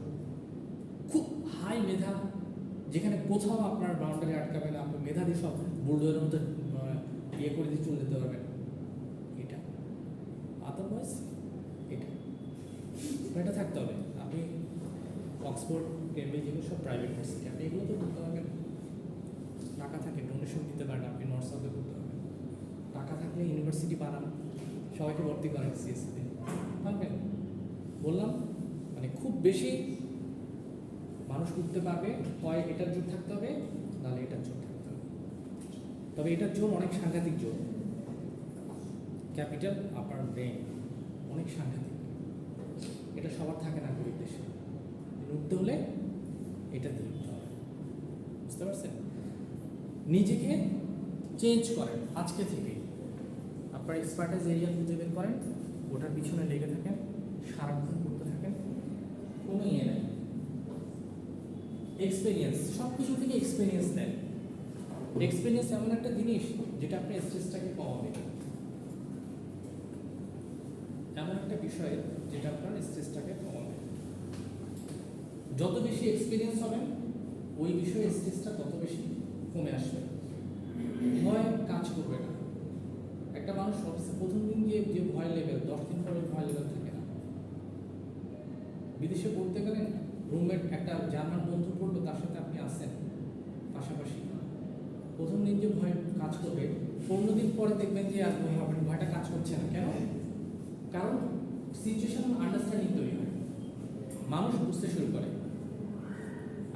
খুব হাই মেধা, যেখানে কোথাও আপনার বাউন্ডারি আটকাবে না, আপনি মেধা দিয়ে সব বুলডোজের মতো ইয়ে করে দিয়ে চলে যেতে পারবেন। এটা আদারওয়াইজ এটা থাকতে হবে। আপনি অক্সফোর্ড, কেমব্রিজ এগুলো সব প্রাইভেট ইউনিভার্সিটি, আপনি এগুলো তো করতে পারবেন। টাকা থাকে, ডোনেশন দিতে পারেন, আপনি নর্থ সাউথে করতে পারবেন। টাকা থাকলে ইউনিভার্সিটি বানান, সবাইকে ভর্তি করেন সিএসসিতে, পারবেন। বললাম মানে খুব বেশি মানুষ করতে পারবে, হয় এটার জোর থাকতে হবে, নাহলে এটার জোর থাকতে হবে। তবে এটার জোর অনেক সাংঘাতিক জোর, ক্যাপিটাল আপার ব্রেন অনেক সাংঘাতিক, এটা সবার থাকে না গরিব দেশে। উঠতে হলে এটা দিয়ে উঠতে হবে, বুঝতে পারছেন? নিজেকে চেঞ্জ করেন আজকে থেকে, আপনার এক্সপার্টাইজ এরিয়া খুঁজে বের করেন, ওটার পিছনে লেগে থাকেন, সারাক্ষণ করতে থাকেন, কোনো ইয়ে নেই। এক্সপিরিয়েন্স, সব কিছু থেকে এক্সপিরিয়েন্স নেন। এক্সপিরিয়েন্স এমন একটা জিনিস যেটা আপনার স্ট্রেসটাকে কমাবে, এমন একটা বিষয় যেটা আপনার স্ট্রেসটাকে কমাবে। যত বেশি এক্সপিরিয়েন্স হবেন ওই বিষয়ে স্ট্রেসটা তত বেশি কমে আসবে, ভয় কাজ করবে না। একটা মানুষ অফিসে প্রথম দিন যে ভয় লেভেল, 10 দিন পরে ভয় লেভেল থাকে না। বিদেশে পড়তে গেলেন, রুমমেট একটা জার্মান বন্ধু পড়লো, তার সাথে আপনি আসেন পাশাপাশি, প্রথম দিন যে ভয় কাজ করবে, 15 দিন পরে দেখবেন যে আর ভয় হবে না, ভয়টা কাজ করছে না। কেন? কারণ সিচুয়েশন আন্ডারস্ট্যান্ডিং তৈরি হয়, মানুষ বুঝতে শুরু করে।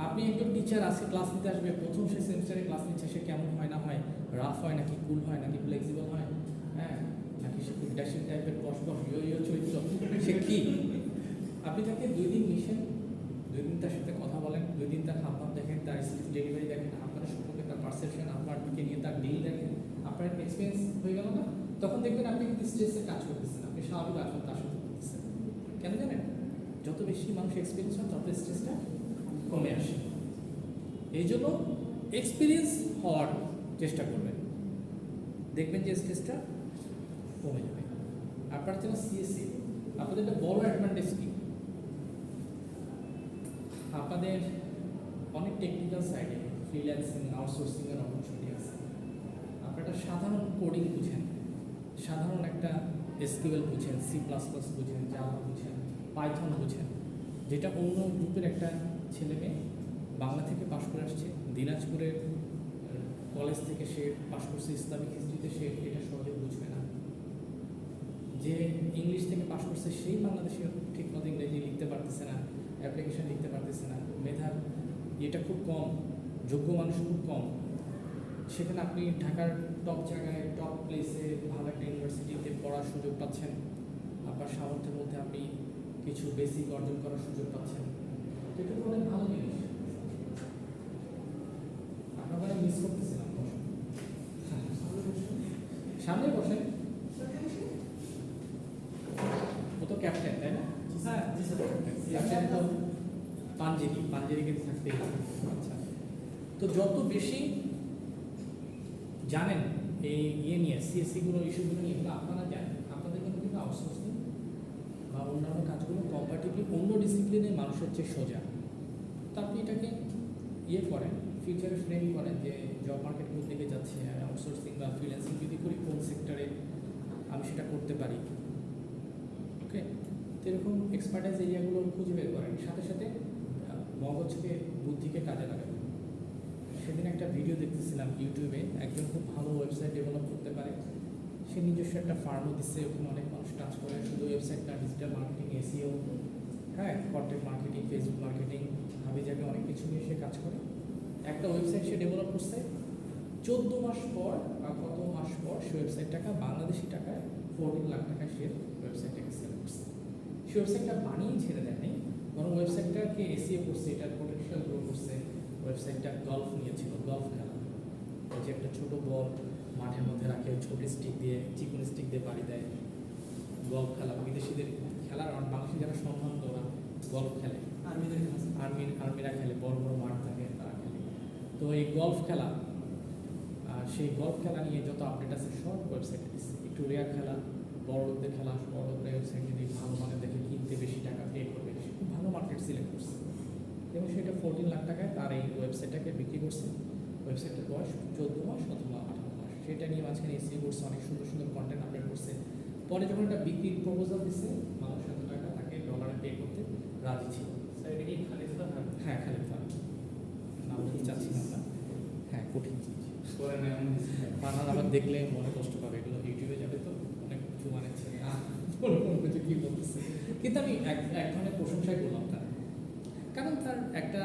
আপনি একজন টিচার আজকে ক্লাস নিতে আসবে, প্রথম সে সেমিস্টারে ক্লাস নিচ্ছে, সে কেমন হয় না হয়, রাফ হয় নাকি কুল হয় নাকি ফ্লেক্সিবল হয়, হ্যাঁ, নাকি সে ড্যাশিং টাইপের কষ্ট ইয়ো চরিত্র, সে কি? আপনি তাকে 2 দিন মিশেন, 2 দিন তার সাথে কথা বলেন, 2 দিন তার হাবভাব দেখেন, তার ডেলিভারি দেখেন, আপনার সম্পর্কে তার পারসেপশন, আপনারকে নিয়ে তার ডিল দেখেন, আপনার একটা এক্সপিরিয়েন্স হয়ে গেল না? তখন দেখবেন আপনি কিন্তু স্ট্রেসে কাজ করতেছেন, আপনি স্বাভাবিক আচরণ তার সাথে করতেছেন। কেন জানেন? যত বেশি মানুষ এক্সপিরিয়েন্স হয় তত স্ট্রেসটা কমে আসে। এই জন্য এক্সপিরিয়েন্স হওয়ার চেষ্টা করবেন, দেখবেন যে স্ট্রেসটা কমে যাবে। আপনার জন্য সিএসসি আপনাদের একটা বড় অ্যাডভান্টেজ কি, আপনাদের অনেক টেকনিক্যাল সাইডে ফ্রিল্যান্সিং আউটসোর্সিংয়ের অপরচুনিটি আছে। আপনারা সাধারণ কোডিং বুঝেন, সাধারণ একটা এসকিউএল বুঝেন, সি প্লাস প্লাস বুঝেন, জাভা বুঝেন, পাইথন বুঝেন, যেটা অন্য গ্রুপের একটা ছেলে মেয়ে বাংলা থেকে পাশ করে আসছে, দিনাজপুরের কলেজ থেকে সে পাশ করছে ইসলামিক হিস্ট্রিতে, সে এটা সহজে বুঝবে না। যে ইংলিশ থেকে পাশ করছে সেই বাংলাদেশে ঠিকমতো ইংরেজি লিখতে পারতেছে না, অ্যাপ্লিকেশন লিখতে পারতেছে না, মেধার এটা খুব কম, যোগ্য মানুষ খুব কম। সেখানে আপনি ঢাকার টপ জায়গায় টপ প্লেসে ভালো একটা ইউনিভার্সিটিতে পড়ার সুযোগ পাচ্ছেন, আপনার সামর্থ্যের মধ্যে আপনি কিছু বেসিক অর্জন করার সুযোগ পাচ্ছেন, তো এটা তো অনেক ভালো জিনিস। আপনারা মিস করতেছিলাম, সামনে বসেন। ও তো ক্যাপ্টেন, তাই না? স্যার জি স্যার ক্যাপ্টেন তো পাঞ্জেরিকে থাকতেই হবে। আচ্ছা, তো যত বেশি জানেন এই নিয়ে সিএসসিগুলো ইস্যুগুলো নিয়ে, এগুলো আপনারা জানেন, আপনাদের কিন্তু আউটসোর্সিং বা অন্যান্য কাজগুলো কম্পারেটিভলি অন্য ডিসিপ্লিনের মানুষের চেয়ে সোজা। তো আপনি এটাকে করেন, ফিউচারে ফ্রেম করেন যে জব মার্কেট কোন দিকে যাচ্ছে, আউটসোর্সিং বা ফ্রিল্যান্সিং যদি করি কোন সেক্টরে আমি সেটা করতে পারি। ওকে, তো এরকম এক্সপার্টাইজ এরিয়াগুলো খুঁজে বের করেন, সাথে সাথে মগজকে বুদ্ধিকে কাজে লাগাবেন। সেদিন একটা ভিডিও দেখতেছিলাম ইউটিউবে, একজন খুব ভালো ওয়েবসাইট ডেভেলপ করতে পারে, সে নিজস্ব একটা ফার্মও দিচ্ছে, ওখানে অনেক মানুষ কাজ করে, শুধু ওয়েবসাইট না, ডিজিটাল মার্কেটিং, এসইও, হ্যাঁ, কন্টেন্ট মার্কেটিং, ফেসবুক মার্কেটিং, হাবি জায়গায় অনেক কিছু নিয়ে সে কাজ করে। একটা ওয়েবসাইট সে ডেভেলপ করছে, 14 মাস পর বা কত মাস পর সে ওয়েবসাইটটাকে বাংলাদেশি টাকায় 14 লাখ টাকায় সে ওয়েবসাইটটাকে সেল করছে। সে ওয়েবসাইটটা বানিয়ে ছেড়ে দেয়নি, বরং ওয়েবসাইটটাকে এসইও করছে, এটার পোটেনশিয়াল গ্রো করছে। ওয়েবসাইটটা গলফ নিয়েছিল, গলফ খেলা, ওই যে একটা ছোটো বল মাঠের মধ্যে রাখে, ছোট স্টিক দিয়ে, চিকন স্টিক দিয়ে বাড়ি দেয়, গলফ খেলা, বিদেশিদের খেলার, বাংলাদেশি যারা সম্ভ্রান্ত ওরা গলফ খেলে, আর্মিরা খেলে, বড় বড় মাঠ থাকে তারা খেলে। তো এই গলফ খেলা, সেই গলফ খেলা নিয়ে যত আপডেট আছে সব ওয়েবসাইটে দিচ্ছে। একটু রেয়ার খেলা, বড় লোকদের খেলা, বড় লোকদের ওয়েবসাইট যদি ভালো মানে দেখে কিনতে বেশি টাকা পে করবে, সে খুব ভালো মার্কেট সিলেক্ট করছে এবং সেটা 14 লাখ টাকায় তার এই ওয়েবসাইটটাকে বিক্রি করছে। ওয়েবসাইটের বয়স 14 মাস অথবা 18 মাস, সেটা নিয়ে মাঝখানে এসইও করছে, অনেক সুন্দর সুন্দর কন্টেন্ট আপডেট করছে। পরে যখন একটা বিক্রির প্রপোজাল দিচ্ছে, মানুষ এত টাকা তাকে ডলারে পে করতে রাজি ছিল। হ্যাঁ, খালিদ খান নাম বলতে চাচ্ছি না আমরা, হ্যাঁ, কঠিন জিনিস বানান আবার দেখলে মনে কষ্ট পাবে, এগুলো ইউটিউবে যাবে তো অনেক কিছু মানে কোনো কিছু কী বলতেছে, কিন্তু আমি এক ধরনের প্রশংসাই করলাম তার, কারণ তার একটা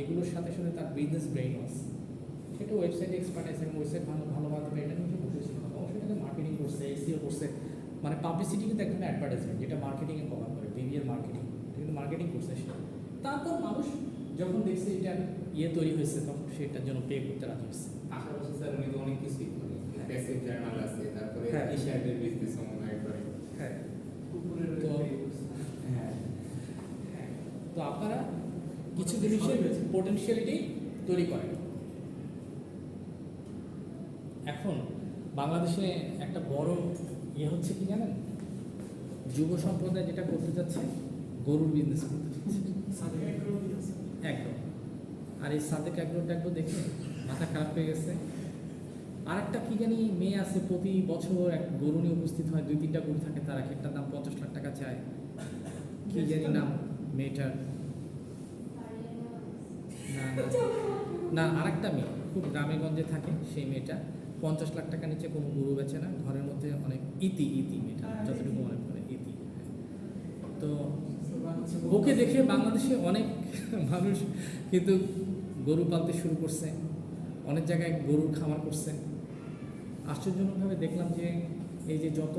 এগুলোর সাথে সাথে তার বিজনেস ব্রেইন আছে, সেটা ওয়েবসাইট এক্সপার্টাইজ এবং ওয়েবসাইট ভালোভাবে এটা নিয়ে বসেছিল, অবশ্যই সেটাকে মার্কেটিং করছে, এসইও করছে, মানে পাবলিসিটি কিন্তু এক ধরনের অ্যাডভার্টাইজমেন্ট, যেটা মার্কেটিংয়ে কভার করে, বিবিএর মার্কেটিং, কিন্তু মার্কেটিং করছে সে। তারপর মানুষ যখন দেখছে এটা তৈরি হয়েছে, তখন সেটার জন্য পে করতে রাজি হচ্ছে। আশেপাশে স্যার উনি তো অনেক কিছুই করে, প্যাসিভ জার্নাল আছে, তারপরে হ্যাঁ। টি-শার্টের বিজনেস সমন্বয় করে। হ্যাঁ, তো হ্যাঁ, তো আপনারা কিছু জিনিসের পোটেনশিয়ালিটি তৈরি করেন। এখন বাংলাদেশে একটা বড় হচ্ছে কি জানেন, যুব সম্প্রদায় যেটা করতে যাচ্ছে, গরুর বিজনেস করতে যাচ্ছে একদম। আর এই সাদেক অ্যাগ্রো দেখে মাথা খারাপ হয়ে গেছে। আর একটা কি জানি মেয়ে আছে, প্রতি বছর এক গরু নিয়ে উপস্থিত হয়, 2-3টা গরু থাকে, তার এক একটা দাম 50 লাখ টাকা চায়, কি জানি নাম মেয়েটার, না আর একটা মেয়ে খুব গ্রামে গঞ্জে থাকে, সেই মেয়েটা 50 লাখ টাকা নিচে কোনো গরু বেচে না, ঘরের মধ্যে অনেক ইতি মেয়েটা, যতটুকু মনে পড়ে ইতি। তো ওকে দেখে বাংলাদেশে অনেক মানুষ কিন্তু গরু পালতে শুরু করছে, অনেক জায়গায় গরুর খামার করছে। আশ্চর্যজনকভাবে দেখলাম যে এই যে যত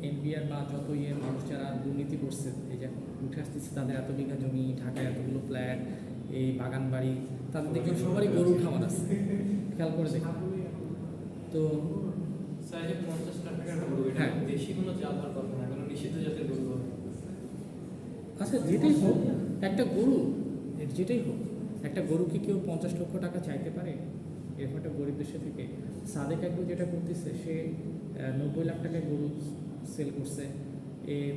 এনবিআর বা যত মানুষ যারা দুর্নীতি করছে, এই যে উঠে আসতেছে, তাদের এত বিঘা জমি, ঢাকায় এতগুলো ফ্ল্যাট, এই বাগান বাড়ি, তাদের দেখলাম সবারই গরুর খামার আছে, খেয়াল করে দেখলাম। তো 50 লাখ টাকার গরু, হ্যাঁ, দেশি কোনো জাত আর পারবে না, কোনো নিষিদ্ধ জাতের গরু হবে। আচ্ছা, যেটাই হোক একটা গরু, যেটাই হোক একটা গরুকে কেউ 50 লক্ষ টাকা চাইতে পারে এরকম একটা গরিব দেশে থেকে? সাদেক অ্যাগ্রো যেটা করতেছে, সে 90 লাখ টাকায় গরু সেল করছে,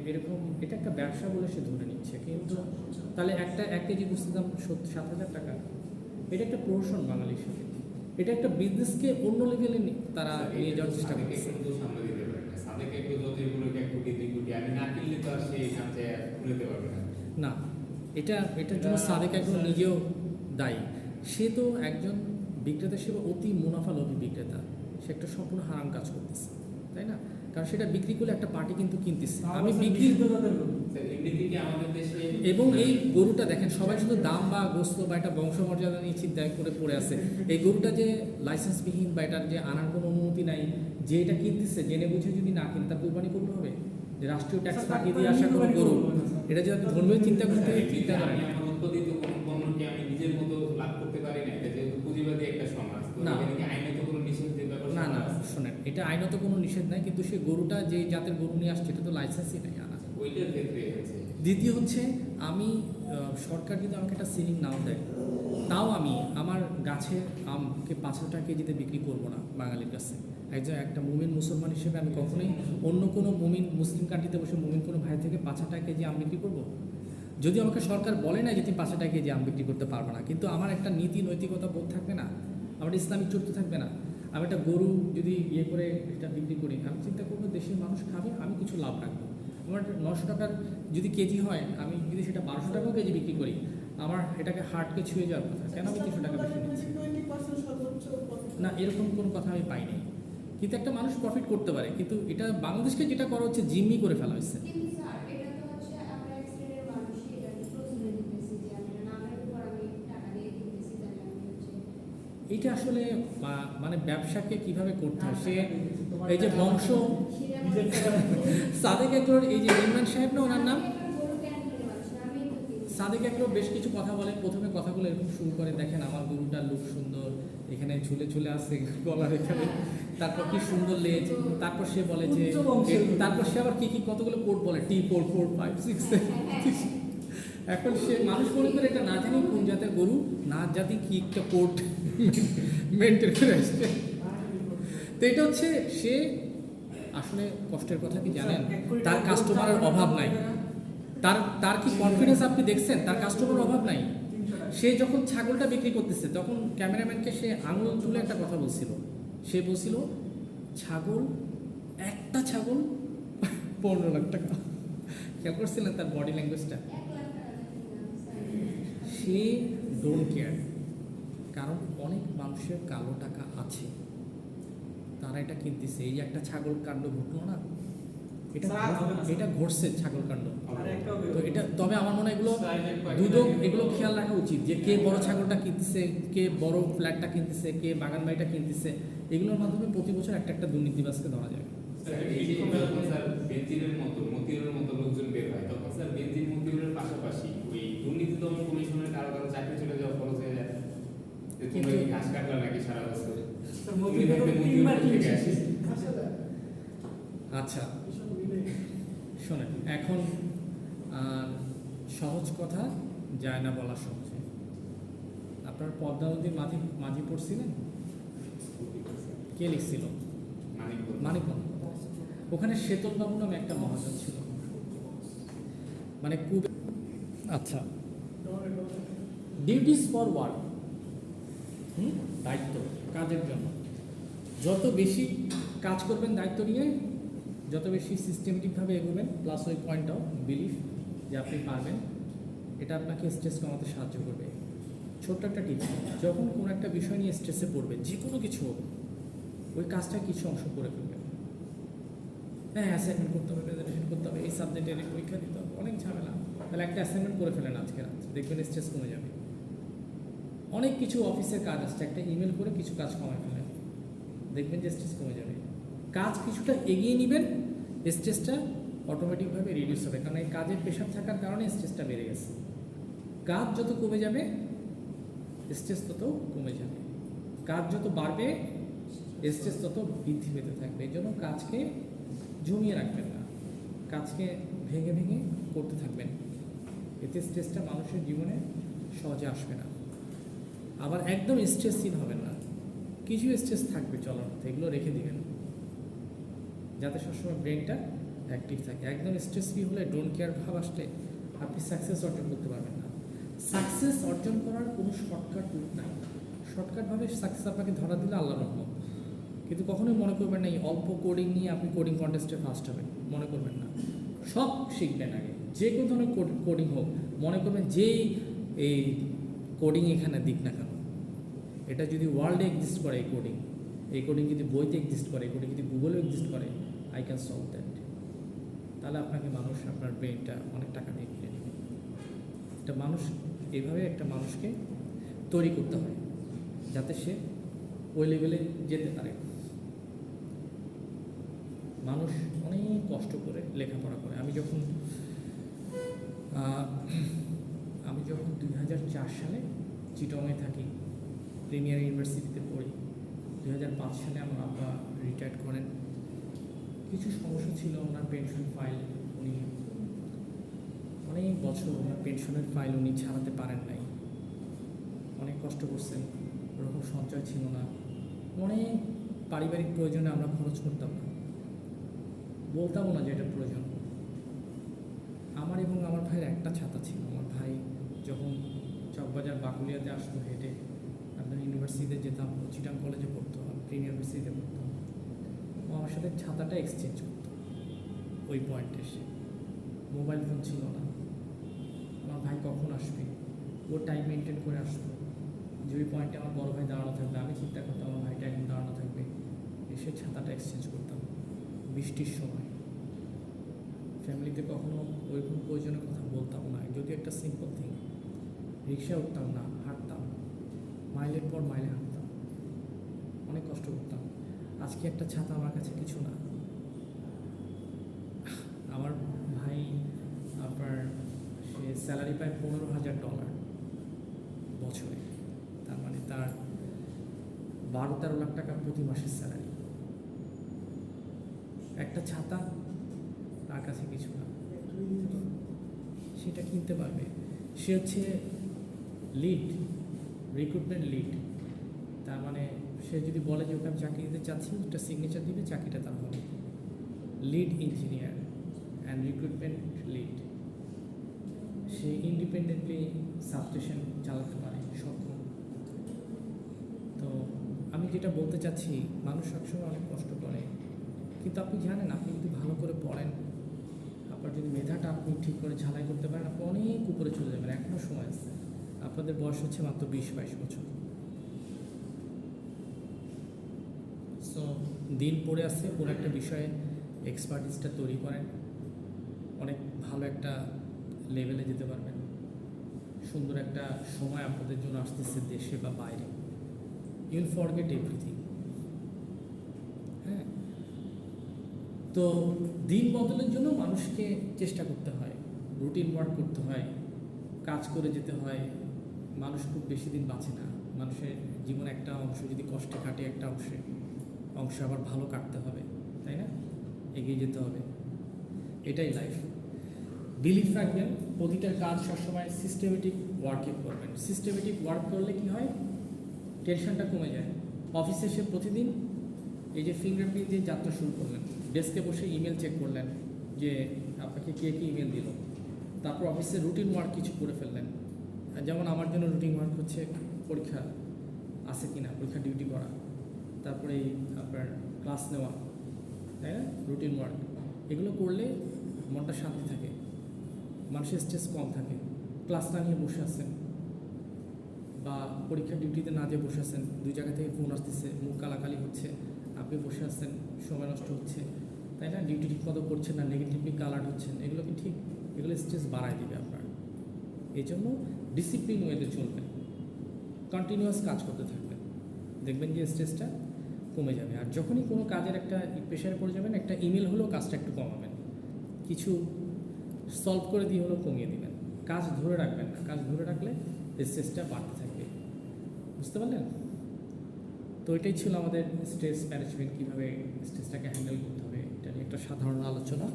এরকম এটা একটা ব্যবসা বলে সে ধরে নিচ্ছে, কিন্তু তাহলে এক কেজি গোস্তের দাম 7,000 টাকা। এটা একটা প্রহসন বাঙালি হিসেবে, এটা একটা বিজনেসকে অন্য লেভেলে তারা নিয়ে যাওয়ার চেষ্টা সাদেকে করছে। কিন্তু সামনে দিতে পারে না। সাদেকে একটু যত এগুলোকে 1 কোটি 2 কোটি আমি না কিনলে তো আর সেই এখান থেকে খুলতে পারবে না। না, এটার জন্য সাদেক একজন নিজেও দায়ী। সে তো একজন বিক্রেতা হিসেবে অতি মুনাফালোভী বিক্রেতা, সে একটা সম্পূর্ণ হারাম কাজ করতেছে, তাই না? কারণ সেটা বিক্রি করলে একটা পার্টি কিন্তু কিনতেছে। আমি বিক্রি স্যার এমনিতে কি আমাদের দেশে এবং এই গরুটা দেখেন, সবাই শুধু দাম বা গোস্ত বা একটা বংশমর্যাদা নিয়ে চিন্তা করে পড়ে আছে। এই গরুটা যে লাইসেন্সবিহীন বা এটার যে আনার কোনো অনুমতি নাই, যে এটা কিনতেছে জেনে বুঝে যদি না কিনে তার কোরবানি করতে হবে। যে রাষ্ট্রীয় ট্যাক্স ফাঁকি দিয়ে আসা কোনো গরু, এটা যদি আপনি ধর্মীয় চিন্তা করতে চিন্তা আমি করেন আমার উৎপাদিত কোনো পণ্যকে আমি নিজের মতো লাভ করতে পারি না, এটা যেহেতু পুঁজিবাদী একটা সমাজ, তো না। এখানে কি আইনত কোনো নিষেধের ব্যাপার না না আছে? শোনেন, এটা আইনত কোনো নিষেধ নাই, কিন্তু সেই গরুটা যে জাতের গরু নিয়ে আসছে এটা তো লাইসেন্সই নাই আনা। ওইটার ক্ষেত্রে হচ্ছে দ্বিতীয় হচ্ছে আমি সরকার যদি আমাকে একটা সিলিং নাও দেয়, তাও আমি আমার গাছের আমকে 5,000 টাকা কেজিতে বিক্রি করব না বাঙালির কাছে। একটা মুমিন মুসলমান হিসেবে আমি কখনোই অন্য কোনো মুমিন মুসলিম কান্ট্রিতে বসে মুমিন কোনো ভাই থেকে 5,000 টাকা কেজি আম বিক্রি করবো। যদি আমাকে সরকার বলে না যে তুমি 5,000 টাকা কেজি আম বিক্রি করতে পারবে না, কিন্তু আমার একটা নীতি নৈতিকতা বোধ থাকবে না, আমার ইসলামিক চরিত্র থাকবে না। আমি একটা গরু যদি করে এটা বিক্রি করি, আমি চিন্তা করবো দেশের মানুষ খাবে, আমি কিছু লাভ রাখবো। আমার 900 টাকার যদি কেজি হয়, আমি যদি সেটা 1200 টাকাও কেজি বিক্রি করি, আমার এটাকে হার্টকে ছুঁয়ে যাওয়ার কথা, কেন আমি 300 টাকা বেশি নিচ্ছি? 20% সর্বোচ্চ profit। না, এরকম কোনো কথা আমি পাইনি। কিন্তু একটা মানুষ প্রফিট করতে পারে, কিন্তু এটা বাংলাদেশকে যেটা করা হচ্ছে জিম্মি করে ফেলা হয়েছে। কিন্তু স্যার এটা তো হচ্ছে আমরা এক শ্রেণীর মানুষই এটা প্রশ্রয় দিতেছি যে আমি এটা নামের উপর আমি টাকা দিয়ে কিনতেছি, তাহলে আমি হচ্ছে এইটা আসলে মানে ব্যবসাকে কিভাবে করতে হয়, সে এই যে বংশ সাদেক একর, এই যে ইমরান সাহেব না ওনার নাম, সাদেক একর বেশ কিছু কথা বলে। প্রথমে কথাগুলো এরকম শুরু করে, দেখেন আমার গরুটার লুক সুন্দর, এখানে ঝুলে ঝুলে আসছে গলার এখানে, তারপর কি সুন্দর লেজ, তারপর সে বলে যে তারপর সে আবার কি কতগুলো কোড বলে, T4 4 5 6 7। এখন সে মানুষ মনে করে এটা না জানি কোন জাতের গরু, না জাতি কি একটা কোড মেনটেন করে আসছে। তো এটা হচ্ছে সে আসলে কষ্টের কথা কি জানেন, তার কাস্টমারের অভাব নাই, তার কি কনফিডেন্স আপনি দেখছেন, তার কাস্টমার অভাব নাই। সে যখন ছাগলটা বিক্রি করতেছে তখন ক্যামেরাম্যানকে সে আঙুল তুলে একটা কথা বলছিল, সে বলছিল ছাগল, একটা ছাগল 15 লাখ টাকা। খেয়াল করছিলেন তার বডি ল্যাঙ্গুয়েজটা? 1 লাখ টাকা কিনলাম স্যার। সে ডোন্ট কেয়ার, কারণ অনেক মানুষের কালো টাকা আছে, তারা এটা কিনতেছে। এই যে একটা ছাগল কাণ্ড ঘটলো না, এটা ঘটছে ছাগল কাণ্ড। তো এটা তবে আমার মনে হয় এগুলো দুদক এগুলো খেয়াল রাখা উচিত, যে কে বড় ছাগলটা কিনতেছে, কে বড় ফ্ল্যাটটা কিনতেছে, কে বাগান বাড়িটা কিনতেছে। এগুলোর মাধ্যমে প্রতি বছর একটা দুর্নীতিবাজকে ধরা যায়। স্যার এই যে যখন স্যার বেনজিরের মতো মতিউরের মতো লোকজন বের হয়, তখন স্যার বেনজির মতিউরের পাশাপাশি ওই দুর্নীতি দমন কমিশনের কারো কারো চাকরি চলে যাওয়া খরচ হয়ে যায়। যে তোমরা কি ঘাস কাটলা নাকি সারা বছর? উনি ভাবতেন মতিউর থেকে আসে। আচ্ছা শোনেন, এখন সহজ কথা যায় না বলা সহজে। আপনার পদ্মা নদীর মাঝি পড়ছিলেন? কে লিখছিল? মানিকগঞ্জ। ওখানে শেতলবাবু নামে একটা মহাজন ছিল, মানে আচ্ছা, ডিউটিস ফর ওয়ার্ক, দায়িত্ব কাজের জন্য। যত বেশি কাজ করবেন দায়িত্ব নিয়ে, যত বেশি সিস্টেমেটিকভাবে এগোবেন, প্লাস ওই পয়েন্ট অফ বিলিফ যে আপনি পারবেন, এটা আপনাকে স্ট্রেস কমাতে সাহায্য করবে। ছোট্ট একটা টিপস, যখন কোনো একটা বিষয় নিয়ে স্ট্রেসে পড়বে, যে কোনো কিছু হোক, ওই কাজটা কিছু অংশ করে ফেলবেন। হ্যাঁ, অ্যাসাইনমেন্ট করতে হবে, প্রেজেন্টেশন করতে হবে, এই সাবজেক্টের পরীক্ষা দিতে হবে, অনেক ঝামেলা। তাহলে একটা অ্যাসাইনমেন্ট করে ফেলেন আজকে রাত, দেখবেন স্ট্রেস কমে যাবে। অনেক কিছু অফিসের কাজ আসছে, একটা ইমেল করে কিছু কাজ কমায় ফেলেন, দেখবেন যে স্ট্রেস কমে যাবে। কাজ কিছুটা এগিয়ে নেবেন, স্ট্রেসটা অটোমেটিকভাবে রিডিউস হবে, কারণ এই কাজের প্রেশার থাকার কারণে স্ট্রেসটা বেড়ে গেছে। কাজ যত কমে যাবে, স্ট্রেস তত কমে যাবে। কাজ যত বাড়বে, স্ট্রেস তত বৃদ্ধি পেতে থাকবে। এই জন্য কাজকে জমিয়ে রাখবেন না, কাজকে ভেঙে ভেঙে করতে থাকবেন, এতে স্ট্রেসটা মানুষের জীবনে সহজে আসবে না। আবার একদম স্ট্রেসহীন হবেন না, কিছু স্ট্রেস থাকবে চলার পথে, এগুলো রেখে দিবেন যাতে সবসময় ব্রেনটা অ্যাক্টিভ থাকে। একদম স্ট্রেস ফ্রি হলে ডোন্ট কেয়ার ভাব আসলে আপনি সাকসেস অর্জন করতে পারবেন না। সাকসেস অর্জন করার কোনো শর্টকাট রুট নাই। শর্টকাটভাবে সাকসেস আপনাকে ধরা দিলে আল্লাহর রহমত, কিন্তু কখনোই মনে করবেন না এই অল্প কোডিং নিয়ে আপনি কোডিং কন্টেস্টে ফার্স্ট হবেন, মনে করবেন না। সব শিখবেন আগে, যে কোনো ধরনের কোডিং হোক, মনে করবেন যেই এই কোডিং এখানে দিক না কেন, এটা যদি ওয়ার্ল্ডে এক্সিস্ট করে এই কোডিং যদি বইতে এক্সিস্ট করে, এই কোডিং যদি গুগলেও এক্সিস্ট করে, আই ক্যান সলভ দ্যাট। তাহলে আপনাকে মানুষ আপনার ব্রেনটা অনেক টাকা দিয়ে কিনে নেবে। একটা মানুষ এইভাবে একটা মানুষকে তৈরি করতে হয় যাতে সে ওই লেভেলে যেতে পারে। মানুষ অনেক কষ্ট করে লেখাপড়া করে। আমি যখন 2004 সালে চিটংয়ে থাকি, প্রিমিয়ার ইউনিভার্সিটিতে পড়ি। 2005 সালে আমার আব্বা রিটায়ার্ড করেন। কিছু সমস্যা ছিল, ওনার পেনশন ফাইল উনি অনেক বছর ওনার পেনশনের ফাইল উনি ছাড়াতে পারেন নাই, অনেক কষ্ট করছেন, ওরকম সঞ্চয় ছিল না, অনেক পারিবারিক প্রয়োজনে আমরা খরচ করতাম না, বলতামও না যে এটা প্রয়োজন। আমার এবং আমার ভাইয়ের একটা ছাতা ছিল। আমার ভাই যখন চকবাজার বাকুলিয়াতে আসতো হেঁটে, আপনার ইউনিভার্সিটিতে যেতাম, চিটাং কলেজে পড়তো, প্রিমিয়ার ইউনিভার্সিটিতে পড়তো, ও আমার সাথে ছাতাটা এক্সচেঞ্জ করতো। ওই পয়েন্টে এসে মোবাইল ফোন ছিল না, আমার ভাই কখন আসবে ও টাইম মেনটেন করে আসতো, যে ওই পয়েন্টে আমার বড় ভাই দাঁড়ানো থাকবে, আমি চিন্তা করতাম আমার ভাইটা এখন দাঁড়ানো থাকবে, এসে ছাতাটা এক্সচেঞ্জ করতাম বৃষ্টির সময়। ফ্যামিলিতে কখনো ওইরকম প্রয়োজনের কথা বলতাম না, যদি একটা সিম্পল থিং। রিক্সায় উঠতাম না, হাঁটতাম, মাইলের পর মাইলে হাঁটতাম, অনেক কষ্ট করতাম। আজকে একটা ছাতা আমার কাছে কিছু না। আমার ভাই আপনার সে স্যালারি পায় $15,000 বছরে, তার মানে তার 12-13 লাখ টাকা প্রতি মাসের স্যালারি। একটা ছাতা তার কাছে কিছু না, সেটা কিনতে পারবে। সে হচ্ছে রিক্রুটমেন্ট লিড, তার মানে সে যদি বলে যে ওকে আমি চাকরি দিতে চাচ্ছি, একটা সিগনেচার দিবে, চাকরিটা তার হবে। Lead engineer and recruitment lead. Say independently substation চালাতে পারে, সক্ষম। তো আমি যেটা বলতে চাচ্ছি, মানুষ সবসময় অনেক কষ্ট করে, কিন্তু আপনি জানেন আপনি যদি ভালো করে পড়েন, আপনার যদি মেধাটা আপনি ঠিক করে ঝালাই করতে পারেন, আপনি অনেক উপরে চলে যাবেন। এখনও সময় আছে, আপনাদের বয়স হচ্ছে মাত্র 20-22 বছর। সো দিন পড়ে আসছে, কোনো একটা বিষয়ে এক্সপার্টিসটা তৈরি করেন, অনেক ভালো একটা লেভেলে যেতে পারবেন। সুন্দর একটা সময় আপনাদের জন্য আসতেছে, দেশে বা বাইরে। ইউল ফরগেট এভরিথিং। হ্যাঁ, তো দিন বদলের জন্য মানুষকে চেষ্টা করতে হয়, রুটিন ওয়ার্ক করতে হয়, কাজ করে যেতে হয়। মানুষ খুব বেশি দিন বাঁচে না। মানুষের জীবনে একটা অংশ যদি কষ্টে কাটে, একটা অংশ আবার ভালো কাটতে হবে, তাই না? এগিয়ে যেতে হবে, এটাই লাইফ। বিলিভ রাখবেন, প্রতিটা কাজ সবসময় সিস্টেমেটিক ওয়ার্কে করবেন। সিস্টেমেটিক ওয়ার্ক করলে কি হয়, টেনশনটা কমে যায়। অফিসে এসে প্রতিদিন এই যে ফিঙ্গারপ্রিন্ট দিয়ে যাত্রা শুরু করলেন, ডেস্কে বসে ইমেল চেক করলেন যে আপনাকে কে কী ইমেল দিল, তারপর অফিসে রুটিন ওয়ার্ক কিছু করে ফেললেন। যেমন আমার জন্য রুটিন ওয়ার্ক হচ্ছে পরীক্ষা আছে কিনা, পরীক্ষা ডিউটি করা, তারপরে আপনার ক্লাস নেওয়া, তাই না? রুটিন ওয়ার্ক এগুলো করলে মনটা শান্তি থাকে, মানুষের স্ট্রেস কম থাকে। ক্লাস না নিয়ে বসে আছেন বা পরীক্ষার ডিউটিতে না যেয়ে বসে আছেন, দুই জায়গা থেকে ফোন আসতেছে, মুখ কালাকালি হচ্ছে, আপনি বসে আছেন, সময় নষ্ট হচ্ছে, তাই না? ডিউটি ঠিক মতো করছেন না, নেগেটিভলি কালার্ড হচ্ছেন, এগুলো কি ঠিক? এগুলো স্ট্রেস বাড়ায় দেবে আপনার। এই জন্য ডিসিপ্লিন ওয়েতে চলবেন, কন্টিনিউয়াস কাজ করতে থাকবেন, দেখবেন যে স্ট্রেসটা কমে যাবে। আর যখনই কোনো কাজের একটা প্রেশারে পড়ে যাবেন, একটা ইমেল হলেও কাজটা একটু কমাবেন, কিছু সলভ করে দিয়ে হলেও কমিয়ে দেবেন। কাজ ধরে রাখবেন না, কাজ ধরে রাখলে স্ট্রেসটা বাড়তে থাকবে। বুঝতে পারলেন? তো এটাই ছিল আমাদের স্ট্রেস ম্যানেজমেন্ট, কীভাবে স্ট্রেসটাকে হ্যান্ডেল করতে হবে, এটা নিয়ে একটা সাধারণ আলোচনা।